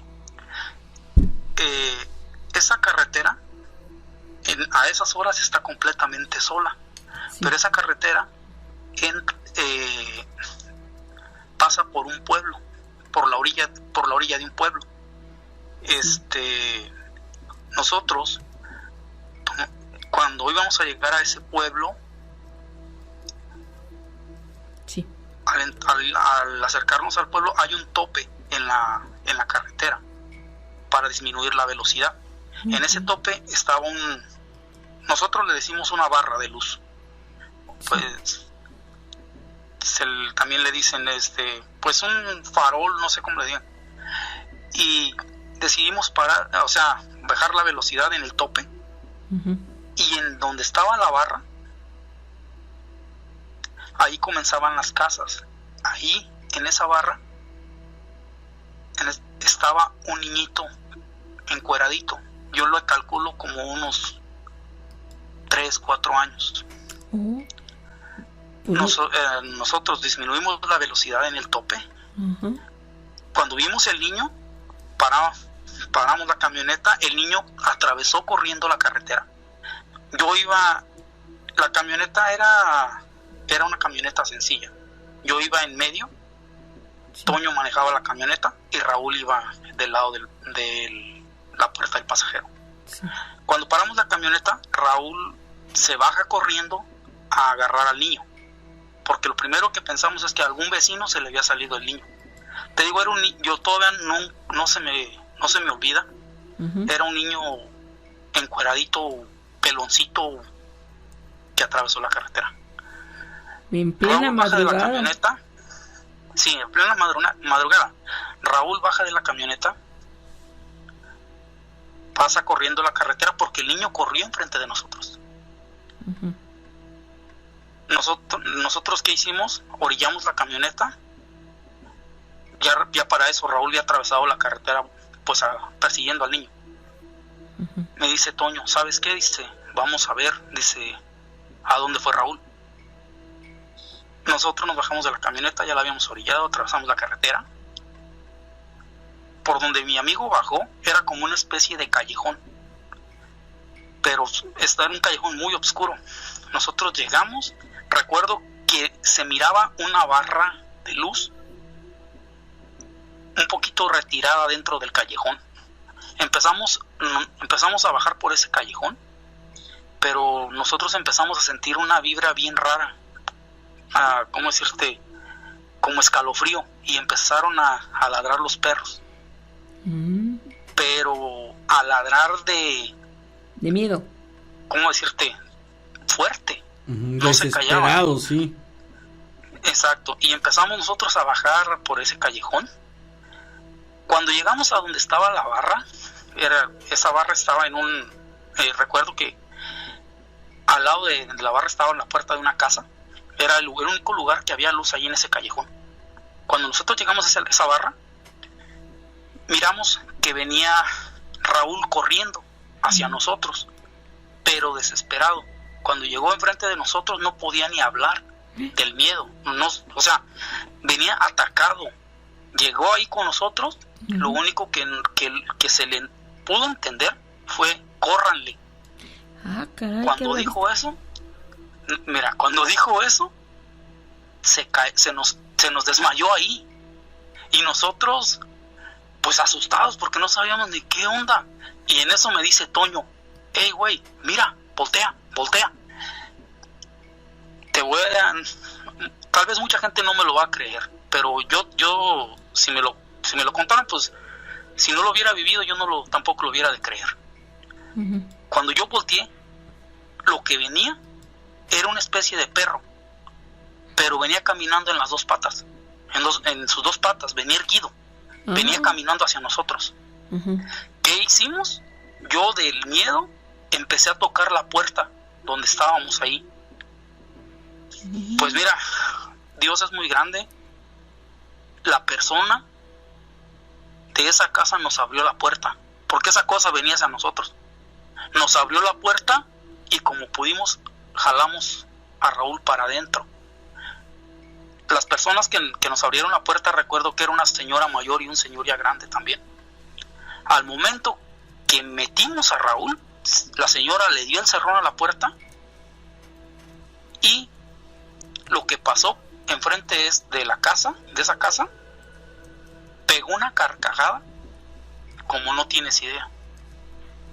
Esa carretera a esas horas está completamente sola, Sí. pero esa carretera pasa por un pueblo, por la orilla de un pueblo. Nosotros, cuando íbamos a llegar a ese pueblo, Sí. al acercarnos al pueblo hay un tope en la carretera para disminuir la velocidad. Uh-huh. En ese tope estaba nosotros le decimos una barra de luz. Pues también le dicen pues un farol, no sé cómo le digan. Y decidimos parar, o sea, bajar la velocidad en el tope. Uh-huh. Y en donde estaba la barra, ahí comenzaban las casas. Ahí, en esa barra, estaba un niñito encueradito. Yo lo calculo como unos 3, 4 años. Uh-huh. Nosotros disminuimos la velocidad en el tope. Uh-huh. Cuando vimos el niño, paramos la camioneta, el niño atravesó corriendo la carretera. La camioneta era una camioneta sencilla. Yo iba en medio, sí. Toño manejaba la camioneta y Raúl iba del lado de la puerta del pasajero. Sí. Cuando paramos la camioneta, Raúl se baja corriendo a agarrar al niño, porque lo primero que pensamos es que a algún vecino se le había salido el niño. Te digo, yo todavía no se me olvida. Uh-huh. Era un niño encueradito, peloncito, que atravesó la carretera. En plena madrugada. De la camioneta. Sí, en plena madrugada. Raúl baja de la camioneta, pasa corriendo la carretera porque el niño corrió enfrente de nosotros. Uh-huh. Nosotros ¿qué hicimos? Orillamos la camioneta. Ya para eso Raúl había atravesado la carretera, pues persiguiendo al niño. Uh-huh. Me dice Toño, ¿sabes qué? Dice, vamos a ver, dice, ¿a dónde fue Raúl? Nosotros nos bajamos de la camioneta, ya la habíamos orillado, atravesamos la carretera. Por donde mi amigo bajó, era como una especie de callejón, pero era un callejón muy oscuro. Nosotros llegamos, recuerdo que se miraba una barra de luz un poquito retirada dentro del callejón. Empezamos a bajar por ese callejón, pero nosotros empezamos a sentir una vibra bien rara, ¿cómo decirte? Como escalofrío, y empezaron a ladrar los perros. Pero a ladrar de miedo. ¿Cómo decirte? Fuerte. No se callaban. Sí. Exacto. Y empezamos nosotros a bajar por ese callejón. Cuando llegamos a donde estaba la barra, esa barra estaba en recuerdo que al lado de la barra estaba en la puerta de una casa. Era el único lugar que había luz allí en ese callejón. Cuando nosotros llegamos a esa barra, miramos que venía Raúl corriendo hacia nosotros, pero desesperado. Cuando llegó enfrente de nosotros no podía ni hablar del miedo. Venía atacado. Llegó ahí con nosotros. Uh-huh. Lo único que se le pudo entender fue córranle. Caray, cuando dijo eso, se nos desmayó ahí. Y nosotros, pues asustados porque no sabíamos ni qué onda. Y en eso me dice Toño, hey güey, mira, voltea. Tal vez mucha gente no me lo va a creer, pero yo si me lo contaran, pues si no lo hubiera vivido yo tampoco lo hubiera de creer. Uh-huh. Cuando yo volteé, lo que venía era una especie de perro, pero venía caminando en las dos patas, en sus dos patas, venía erguido. Uh-huh. Venía caminando hacia nosotros. Uh-huh. ¿Qué hicimos? Yo del miedo empecé a tocar la puerta donde estábamos ahí. Uh-huh. Pues mira, Dios es muy grande. La persona de esa casa nos abrió la puerta, porque esa cosa venía hacia nosotros. Nos abrió la puerta y como pudimos jalamos a Raúl para adentro. Las personas que nos abrieron la puerta, recuerdo que era una señora mayor y un señor ya grande también. Al momento que metimos a Raúl, la señora le dio el cerrón a la puerta y lo que pasó enfrente de esa casa, pegó una carcajada como no tienes idea.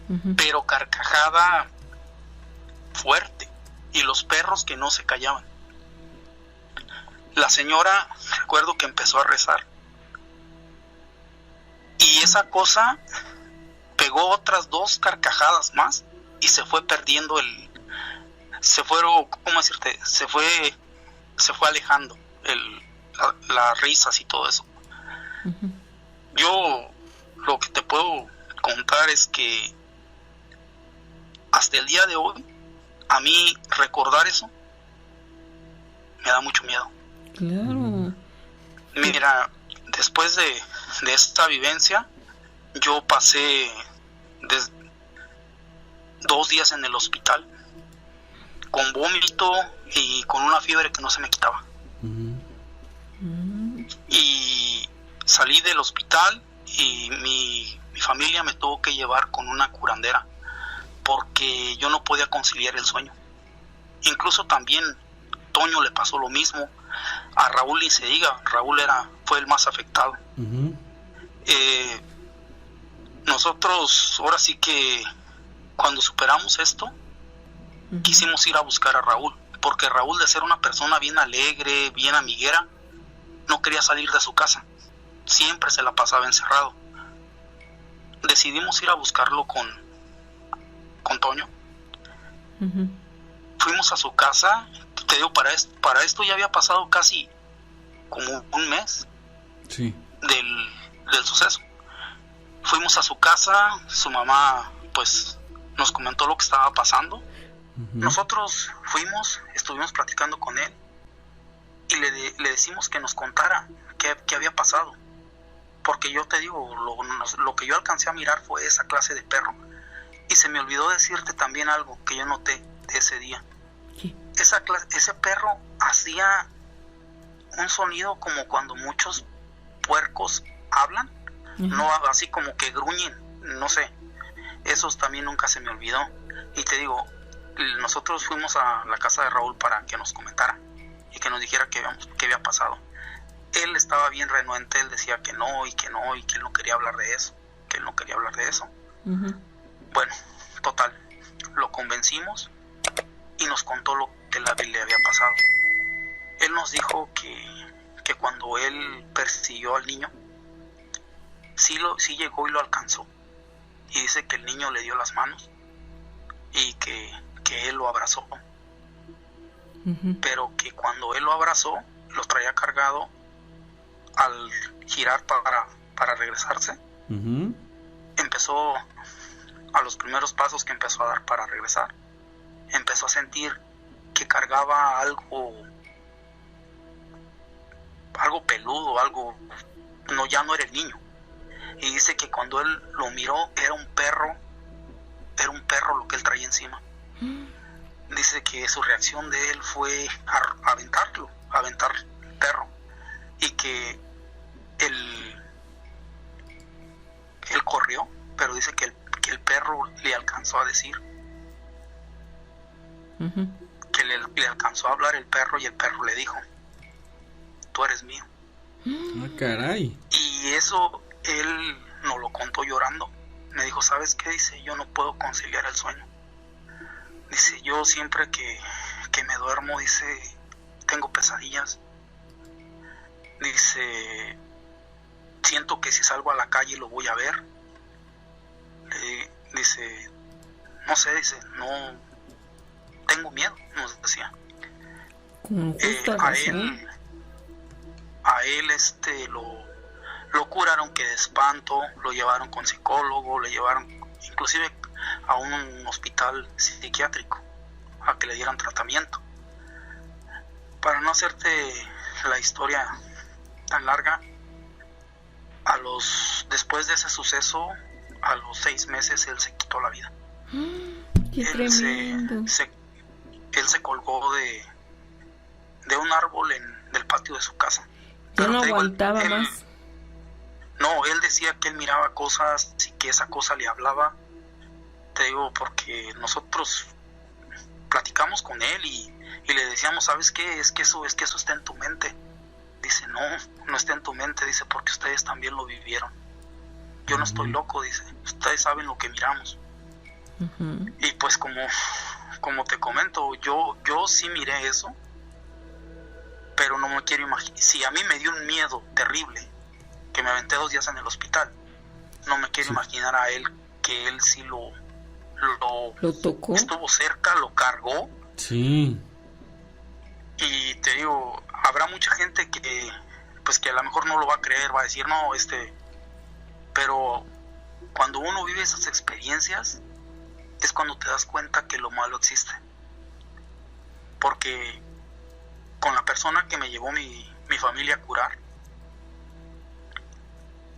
Uh-huh. Pero carcajada fuerte, y los perros que no se callaban. La señora, recuerdo que empezó a rezar, y esa cosa pegó otras 2 carcajadas más y se fue perdiendo se fue alejando las risas y todo eso. Uh-huh. Yo lo que te puedo contar es que hasta el día de hoy, a mí recordar eso me da mucho miedo. Claro. Mira, después de esta vivencia, yo pasé 2 días en el hospital con vómito y con una fiebre que no se me quitaba. Uh-huh. Y salí del hospital y mi mi familia me tuvo que llevar con una curandera porque yo no podía conciliar el sueño. Incluso también Toño le pasó lo mismo, a Raúl ni se diga, Raúl fue el más afectado. Ujú. Nosotros ahora sí que cuando superamos esto quisimos ir a buscar a Raúl, porque Raúl, de ser una persona bien alegre, bien amiguera, no quería salir de su casa, siempre se la pasaba encerrado. Decidimos ir a buscarlo con Toño. Ujú. Fuimos a su casa, te digo, para esto ya había pasado casi como un mes Sí. del suceso. Fuimos a su casa, su mamá pues nos comentó lo que estaba pasando. Ujú. Nosotros fuimos, estuvimos platicando con él y le decimos que nos contara qué había pasado, porque yo te digo, lo que yo alcancé a mirar fue esa clase de perro. Y se me olvidó decirte también algo que yo noté de ese día. ¿Qué? Ese perro hacía un sonido como cuando muchos puercos hablan, no así como que gruñen, no sé. Eso también nunca se me olvidó. Y te digo, nosotros fuimos a la casa de Raúl para que nos comentara y que nos dijera qué había pasado. Él estaba bien renuente, él decía que no, y que él no quería hablar de eso, Ujú. Bueno, total, lo convencimos y nos contó lo que le había pasado. Él nos dijo que cuando él persiguió al niño, sí llegó y lo alcanzó. Y dice que el niño le dio las manos y que él lo abrazó. Ujú. Pero que cuando él lo abrazó, lo traía cargado, al girar para regresarse, Ujú. empezó, a los primeros pasos que empezó a dar para regresar, empezó a sentir que cargaba algo peludo, ya no era el niño. Y dice que cuando él lo miró, era un perro lo que él traía encima. Dice que su reacción de él fue aventar el perro, y que él corrió, pero dice que el perro le alcanzó a decir, Ujú. que le alcanzó a hablar el perro, y el perro le dijo: tú eres mío. Ah, caray. Y eso él nos lo contó llorando. Me dijo: ¿sabes qué? Dice, yo no puedo conciliar el sueño. Dice, yo siempre que me duermo, dice, tengo pesadillas. Dice, siento que si salgo a la calle lo voy a ver. Dice, no sé, dice, no, tengo miedo, nos decía. Con justa A razón. él lo curaron que de espanto, lo llevaron con psicólogo, le llevaron inclusive a un hospital psiquiátrico a que le dieran tratamiento. Para no hacerte la historia tan larga, después de ese suceso, a los 6 meses él se quitó la vida. Qué tremendo. Él se colgó de un árbol del patio de su casa. Ya Pero no te digo, aguantaba él- más. No, él decía que él miraba cosas y que esa cosa le hablaba. Te digo, porque nosotros platicamos con él y le decíamos, ¿sabes qué? Es que eso está en tu mente. Dice, no está en tu mente, dice, porque ustedes también lo vivieron. Yo no estoy loco, dice, ustedes saben lo que miramos. Ujú. Y pues como te comento, yo sí miré eso, pero no me quiero imaginar. Si a mí me dio un miedo terrible, que me aventé 2 días en el hospital, no me quiero imaginar a él, que él sí lo tocó. estuvo cerca, lo cargó. Sí. Y te digo, habrá mucha gente que a lo mejor no lo va a creer, va a decir, no, pero cuando uno vive esas experiencias, es cuando te das cuenta que lo malo existe. Porque con la persona que me llevó mi familia a curar,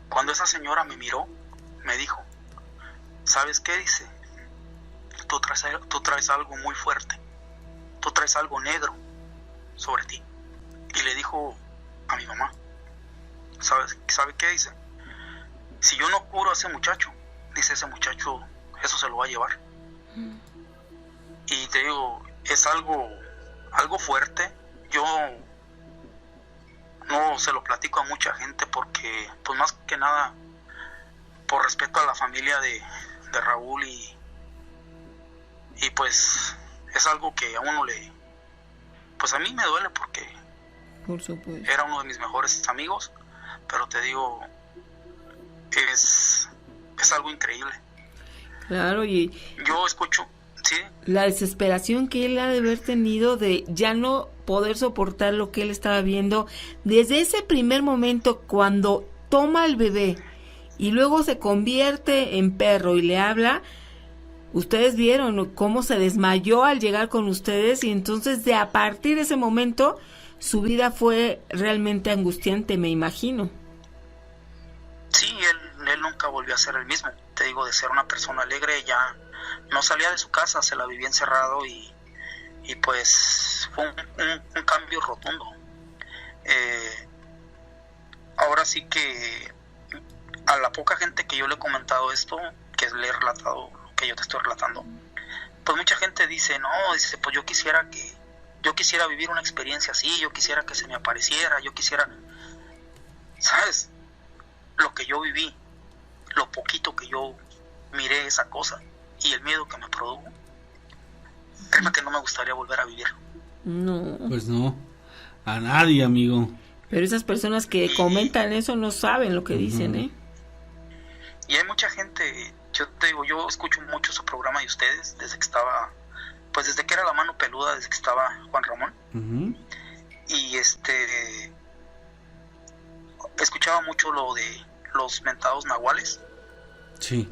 cuando esa señora me miró, me dijo, ¿sabes qué? Dice, tú traes algo muy fuerte, tú traes algo negro sobre ti. Y le dijo a mi mamá, ¿sabe qué? Dice, si yo no curo a ese muchacho, dice, ese muchacho eso se lo va a llevar. Y te digo, es algo fuerte. Yo no se lo platico a mucha gente porque, pues más que nada, por respeto a la familia de Raúl y pues es algo que a uno pues a mí me duele porque por supuesto, era uno de mis mejores amigos, pero te digo, es algo increíble. claro, y Yo escucho, sí, la desesperación que él ha de haber tenido de ya no poder soportar lo que él estaba viendo desde ese primer momento cuando toma al bebé y luego se convierte en perro y le habla. Ustedes vieron cómo se desmayó al llegar con ustedes y entonces de a partir de ese momento su vida fue realmente angustiante, me imagino. sí, él nunca volvió a ser el mismo. Te digo, de ser una persona alegre, ya no salía de su casa, se la vivía encerrado y pues fue un cambio rotundo. Ahora sí que a la poca gente que yo le he comentado esto, que le he relatado lo que yo te estoy relatando, pues mucha gente dice, no, dice, pues yo quisiera vivir una experiencia así, yo quisiera que se me apareciera, yo quisiera, ¿sabes? Lo que yo viví, lo poquito que yo miré esa cosa y el miedo que me produjo, créeme que no me gustaría volver a vivir. No. Pues no, a nadie, amigo. Pero esas personas que comentan eso no saben lo que dicen, ¿eh? Y hay mucha gente, yo te digo, yo escucho mucho su programa de ustedes desde que estaba, pues desde que era La Mano Peluda, desde que estaba Juan Ramón. Uh-huh. Y escuchaba mucho lo de los mentados nahuales. Sí.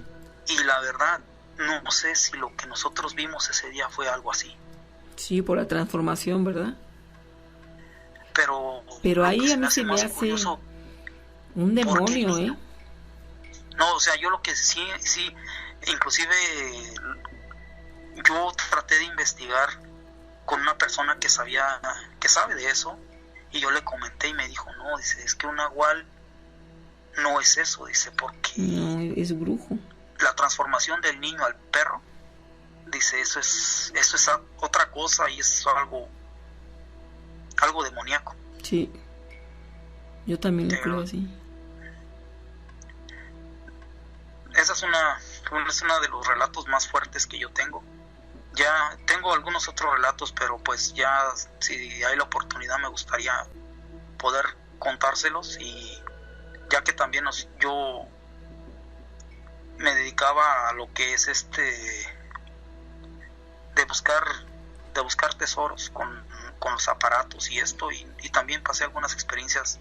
Y la verdad, no sé si lo que nosotros vimos ese día fue algo así. Sí, por la transformación, ¿verdad? Pero ahí a mí se me más hace curioso, un demonio, ¿eh? No, o sea, yo lo que sí, inclusive yo traté de investigar con una persona que sabe de eso, y yo le comenté y me dijo, no, dice, es que un nahual no es eso, dice, porque No, es brujo. la transformación del niño al perro, dice, eso es otra cosa y es algo demoníaco. Sí. Yo también lo creo así. Esa es una de los relatos más fuertes que yo tengo. Ya tengo algunos otros relatos, pero pues ya si hay la oportunidad me gustaría poder contárselos, y ya que también yo me dedicaba a lo que es de buscar tesoros con los aparatos y esto, y también pasé algunas experiencias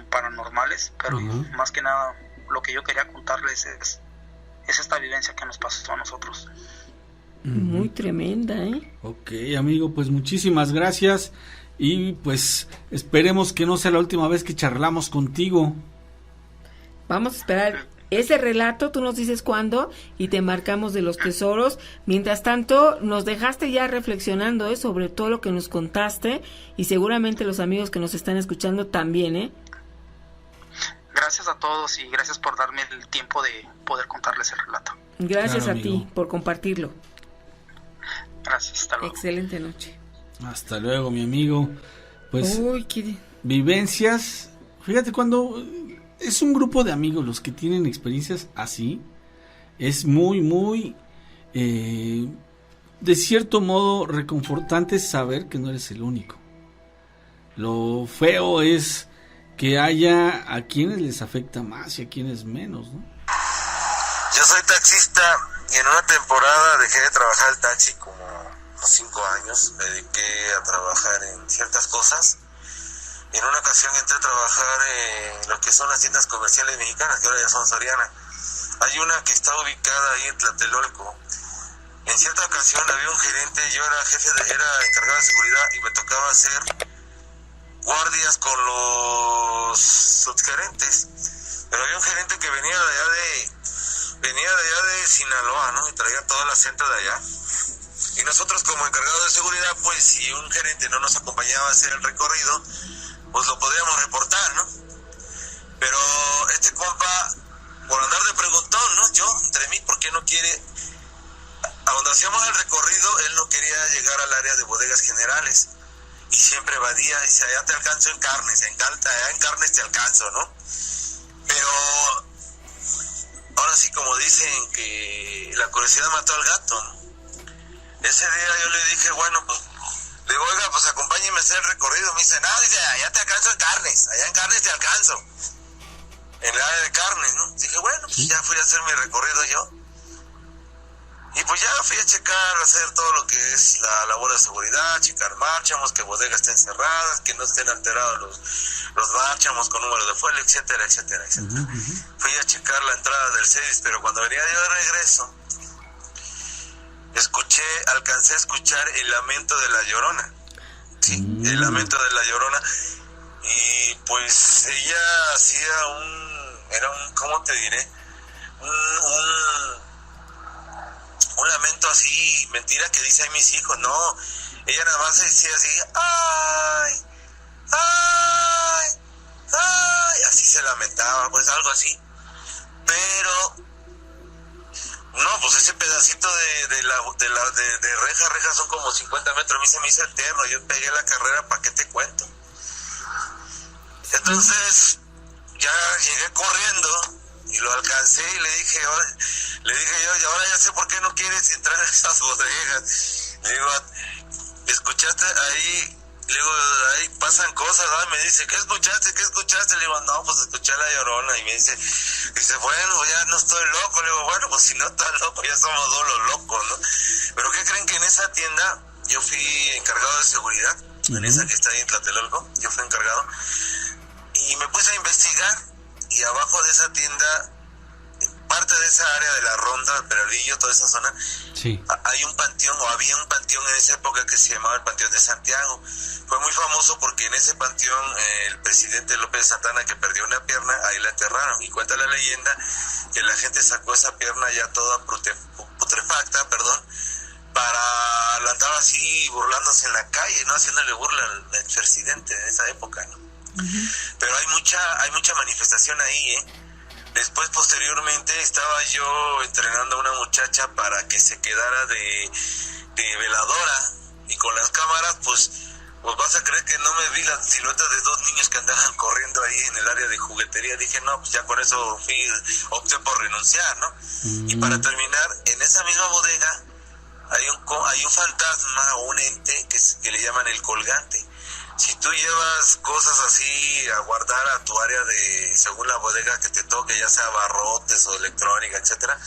paranormales, pero Uh-huh. más que nada lo que yo quería contarles es esta vivencia que nos pasó a nosotros. Muy tremenda, ¿eh? Ok, amigo, pues muchísimas gracias y pues esperemos que no sea la última vez que charlamos contigo. Vamos a esperar ese relato, tú nos dices cuándo y te marcamos de los tesoros. Mientras tanto, nos dejaste ya reflexionando sobre todo lo que nos contaste, y seguramente los amigos que nos están escuchando también, ¿eh? Gracias a todos y gracias por darme el tiempo de poder contarles el relato. Gracias Claro, a ti amigo. por compartirlo. Gracias, hasta luego. Excelente noche. Hasta luego, mi amigo. Pues Uy, qué... vivencias, fíjate, cuando es un grupo de amigos los que tienen experiencias así, es muy, muy, de cierto modo, reconfortante saber que no eres el único. Lo feo es que haya a quienes les afecta más y a quienes menos, ¿no? Yo soy taxista y en una temporada dejé de trabajar el taxi como unos 5 años. Me dediqué a trabajar en ciertas cosas. Y en una ocasión entré a trabajar en lo que son las tiendas comerciales mexicanas, que ahora ya son Soriana. Hay una que está ubicada ahí en Tlatelolco. En cierta ocasión había un gerente, yo era encargado de seguridad y me tocaba hacer guardias con los subgerentes. Pero había un gerente que venía de allá de Sinaloa, ¿no? Y traía todo el acento de allá. Y nosotros como encargados de seguridad, pues si un gerente no nos acompañaba a hacer el recorrido, pues lo podríamos reportar, ¿no? Pero este compa, por andar de preguntón, ¿no? Yo, entre mí, ¿por qué no quiere? A donde hacíamos el recorrido, él no quería llegar al área de bodegas generales. Y siempre evadía, dice, allá te alcanzo en carnes, allá en carnes te alcanzo, ¿no? Pero ahora sí, como dicen, que la curiosidad mató al gato, ¿no? Ese día yo le dije, bueno, pues, le digo, oiga, pues acompáñeme a hacer el recorrido. Me dice, no, dice, allá te alcanzo en carnes, allá en carnes te alcanzo. En el área de carnes, ¿no? Dije, bueno, pues ya fui a hacer mi recorrido yo. Y pues ya fui a checar, a hacer todo lo que es la labor de seguridad, checar márchamos, que bodegas estén cerradas, que no estén alterados los márchamos con números de fuel, etcétera, etcétera, etcétera. Fui a checar la entrada del CEDIS, pero cuando venía yo de regreso, alcancé a escuchar el lamento de la Llorona. Sí, el lamento de la Llorona. Y pues ella hacía era un, ¿cómo te diré? Un lamento así, mentira que dice ahí mis hijos, no, ella nada más decía así, ay, ay, ay, así se lamentaba, pues algo así, pero, no, pues ese pedacito de reja son como 50 metros, a mí se me hizo eterno, yo pegué la carrera, ¿para qué te cuento? Entonces, ya llegué corriendo, y lo alcancé y le dije yo, y ahora ya sé por qué no quieres entrar a esas bodegas. Le digo, ¿escuchaste ahí? Le digo, ahí pasan cosas, ¿no? Me dice, ¿qué escuchaste? Le digo, no, pues escuché a la Llorona. Y me dice, bueno, ya no estoy loco. Le digo, bueno, pues si no estás loco, ya somos dos los locos, ¿no? Pero ¿qué creen? Que en esa tienda yo fui encargado de seguridad, en esa que está ahí en Tlatelolco, yo fui encargado, y me puse a investigar. Y abajo de esa tienda, parte de esa área de la Ronda, Peralvillo, toda esa zona, sí, hay un panteón, o había un panteón en esa época que se llamaba el Panteón de Santiago. Fue muy famoso porque en ese panteón el presidente López Santana, que perdió una pierna, ahí la enterraron. Y cuenta la leyenda que la gente sacó esa pierna ya toda putrefacta, la andaba así burlándose en la calle, ¿no? Haciéndole burla al presidente en esa época, ¿no? Pero hay mucha manifestación ahí, ¿eh? Después, posteriormente, estaba yo entrenando a una muchacha para que se quedara de veladora, y con las cámaras, pues vas a creer que no me vi la silueta de dos niños que andaban corriendo ahí en el área de juguetería. Dije, no, pues ya con eso opté por renunciar, ¿no? Y para terminar, en esa misma bodega hay un fantasma o un ente que le llaman el colgante. Si tú llevas cosas así a guardar a tu área según la bodega que te toque, ya sea barrotes o electrónica, etcétera,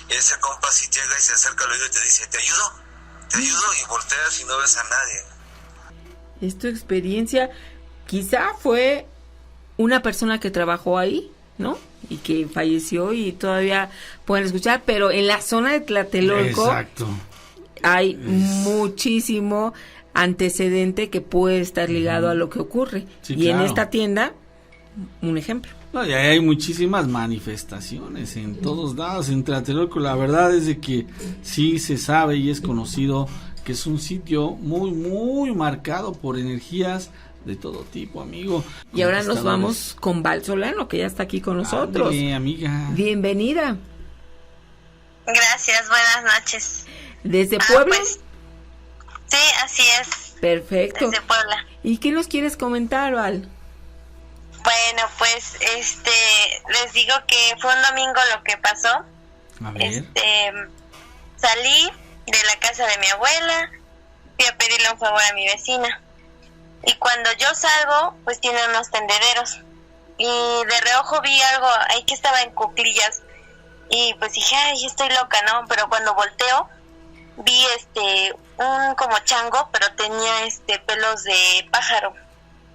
ese compa si llega y se acerca al oído y te dice, ¿te ayudo? Y volteas y no ves a nadie. ¿Es tu experiencia? Quizá fue una persona que trabajó ahí, ¿no? Y que falleció y todavía pueden escuchar, pero en la zona de Tlatelolco, exacto, hay muchísimo antecedente que puede estar ligado a lo que ocurre. Sí, y claro, en esta tienda, un ejemplo. No, y hay muchísimas manifestaciones en todos lados, en Tlatelolco. La verdad es de que sí se sabe y es conocido que es un sitio muy, muy marcado por energías de todo tipo, amigo. Y ahora nos vamos con Val Solano, que ya está aquí con nosotros. Ándale, amiga. Bienvenida. Gracias, buenas noches. ¿Desde Puebla? Pues, sí, así es. Perfecto. Desde Puebla. ¿Y qué nos quieres comentar, Val? Bueno, pues, les digo que fue un domingo lo que pasó. A ver. Salí de la casa de mi abuela, fui a pedirle un favor a mi vecina. Y cuando yo salgo, pues tiene unos tendederos. Y de reojo vi algo ahí que estaba en cuclillas. Y pues dije, ay, estoy loca, ¿no? Pero cuando volteo, vi un como chango, pero tenía pelos de pájaro.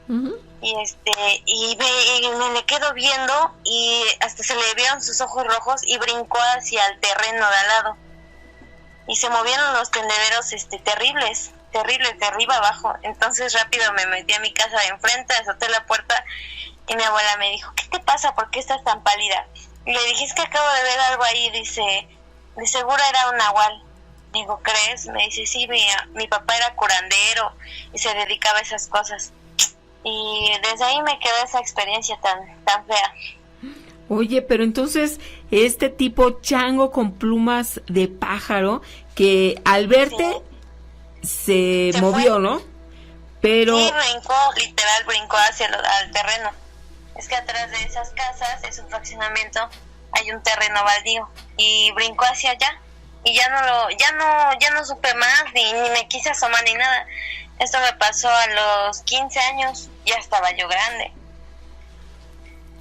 Uh-huh. Y me le quedo viendo y hasta se le vieron sus ojos rojos y brincó hacia el terreno de al lado. Y se movieron los tendederos terribles, de arriba abajo. Entonces rápido me metí a mi casa de enfrente, azoté la puerta y mi abuela me dijo, ¿qué te pasa? ¿Por qué estás tan pálida? Y le dije, es que acabo de ver algo ahí. Dice, de seguro era un nahual. Digo, ¿crees? Me dice, sí, mi papá era curandero y se dedicaba a esas cosas. Y desde ahí me quedó esa experiencia tan fea. Oye, pero entonces este tipo chango con plumas de pájaro que al verte se movió, fue, ¿no? Pero sí, brincó hacia al terreno. Es que atrás de esas casas es un fraccionamiento, hay un terreno baldío y brincó hacia allá y ya no supe más ni me quise asomar ni nada. Esto me pasó a los 15 años, ya estaba yo grande.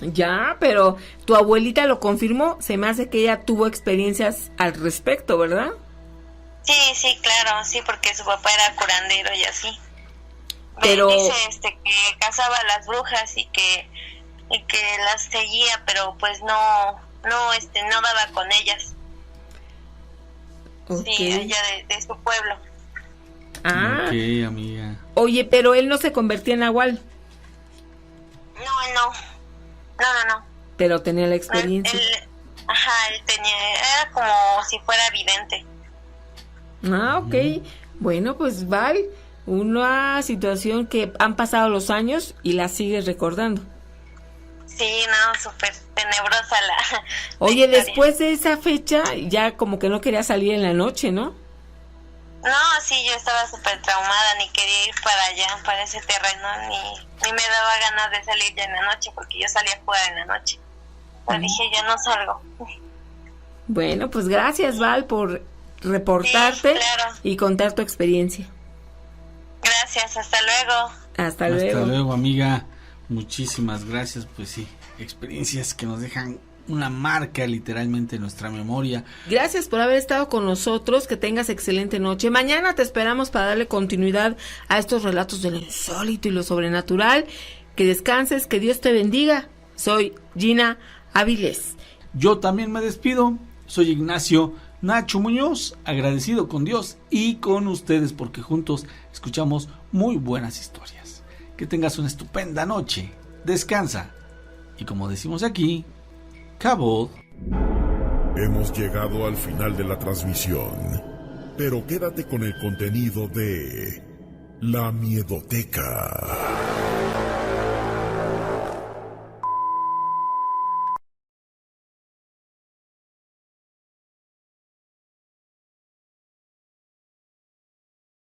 ya, pero tu abuelita lo confirmó, se me hace que ella tuvo experiencias al respecto, ¿verdad? Sí, claro, sí, porque su papá era curandero y así. Pero dice que cazaba a las brujas y que las seguía, pero pues no daba con ellas. Okay. Sí, allá de su pueblo. Ah, ok, amiga. oye, pero él no se convertía en nahual, No. pero tenía la experiencia. Él era como si fuera vidente. Ah, ok. Bueno, pues Val, una situación que han pasado los años y la sigues recordando. Sí, no, súper tenebrosa la Oye, historia. después de esa fecha ya como que no quería salir en la noche, ¿no? No, sí, yo estaba súper traumada, ni quería ir para allá, para ese terreno, ni me daba ganas de salir ya en la noche, porque yo salía a jugar en la noche. Pero dije, yo no salgo. Bueno, pues gracias, Val, por reportarte Sí, claro. y contar tu experiencia. Gracias, hasta luego. Hasta Hasta luego. luego, amiga. Muchísimas gracias. Pues sí, experiencias que nos dejan una marca literalmente en nuestra memoria. Gracias por haber estado con nosotros, que tengas excelente noche. Mañana te esperamos para darle continuidad a estos relatos de lo insólito y lo sobrenatural. Que descanses, que Dios te bendiga. Soy Gina Avilés. Yo también me despido. Soy Ignacio Nacho Muñoz, agradecido con Dios y con ustedes porque juntos escuchamos muy buenas historias. Que tengas una estupenda noche. Descansa. Y como decimos aquí, Cabot. Hemos llegado al final de la transmisión, pero quédate con el contenido de La Miedoteca.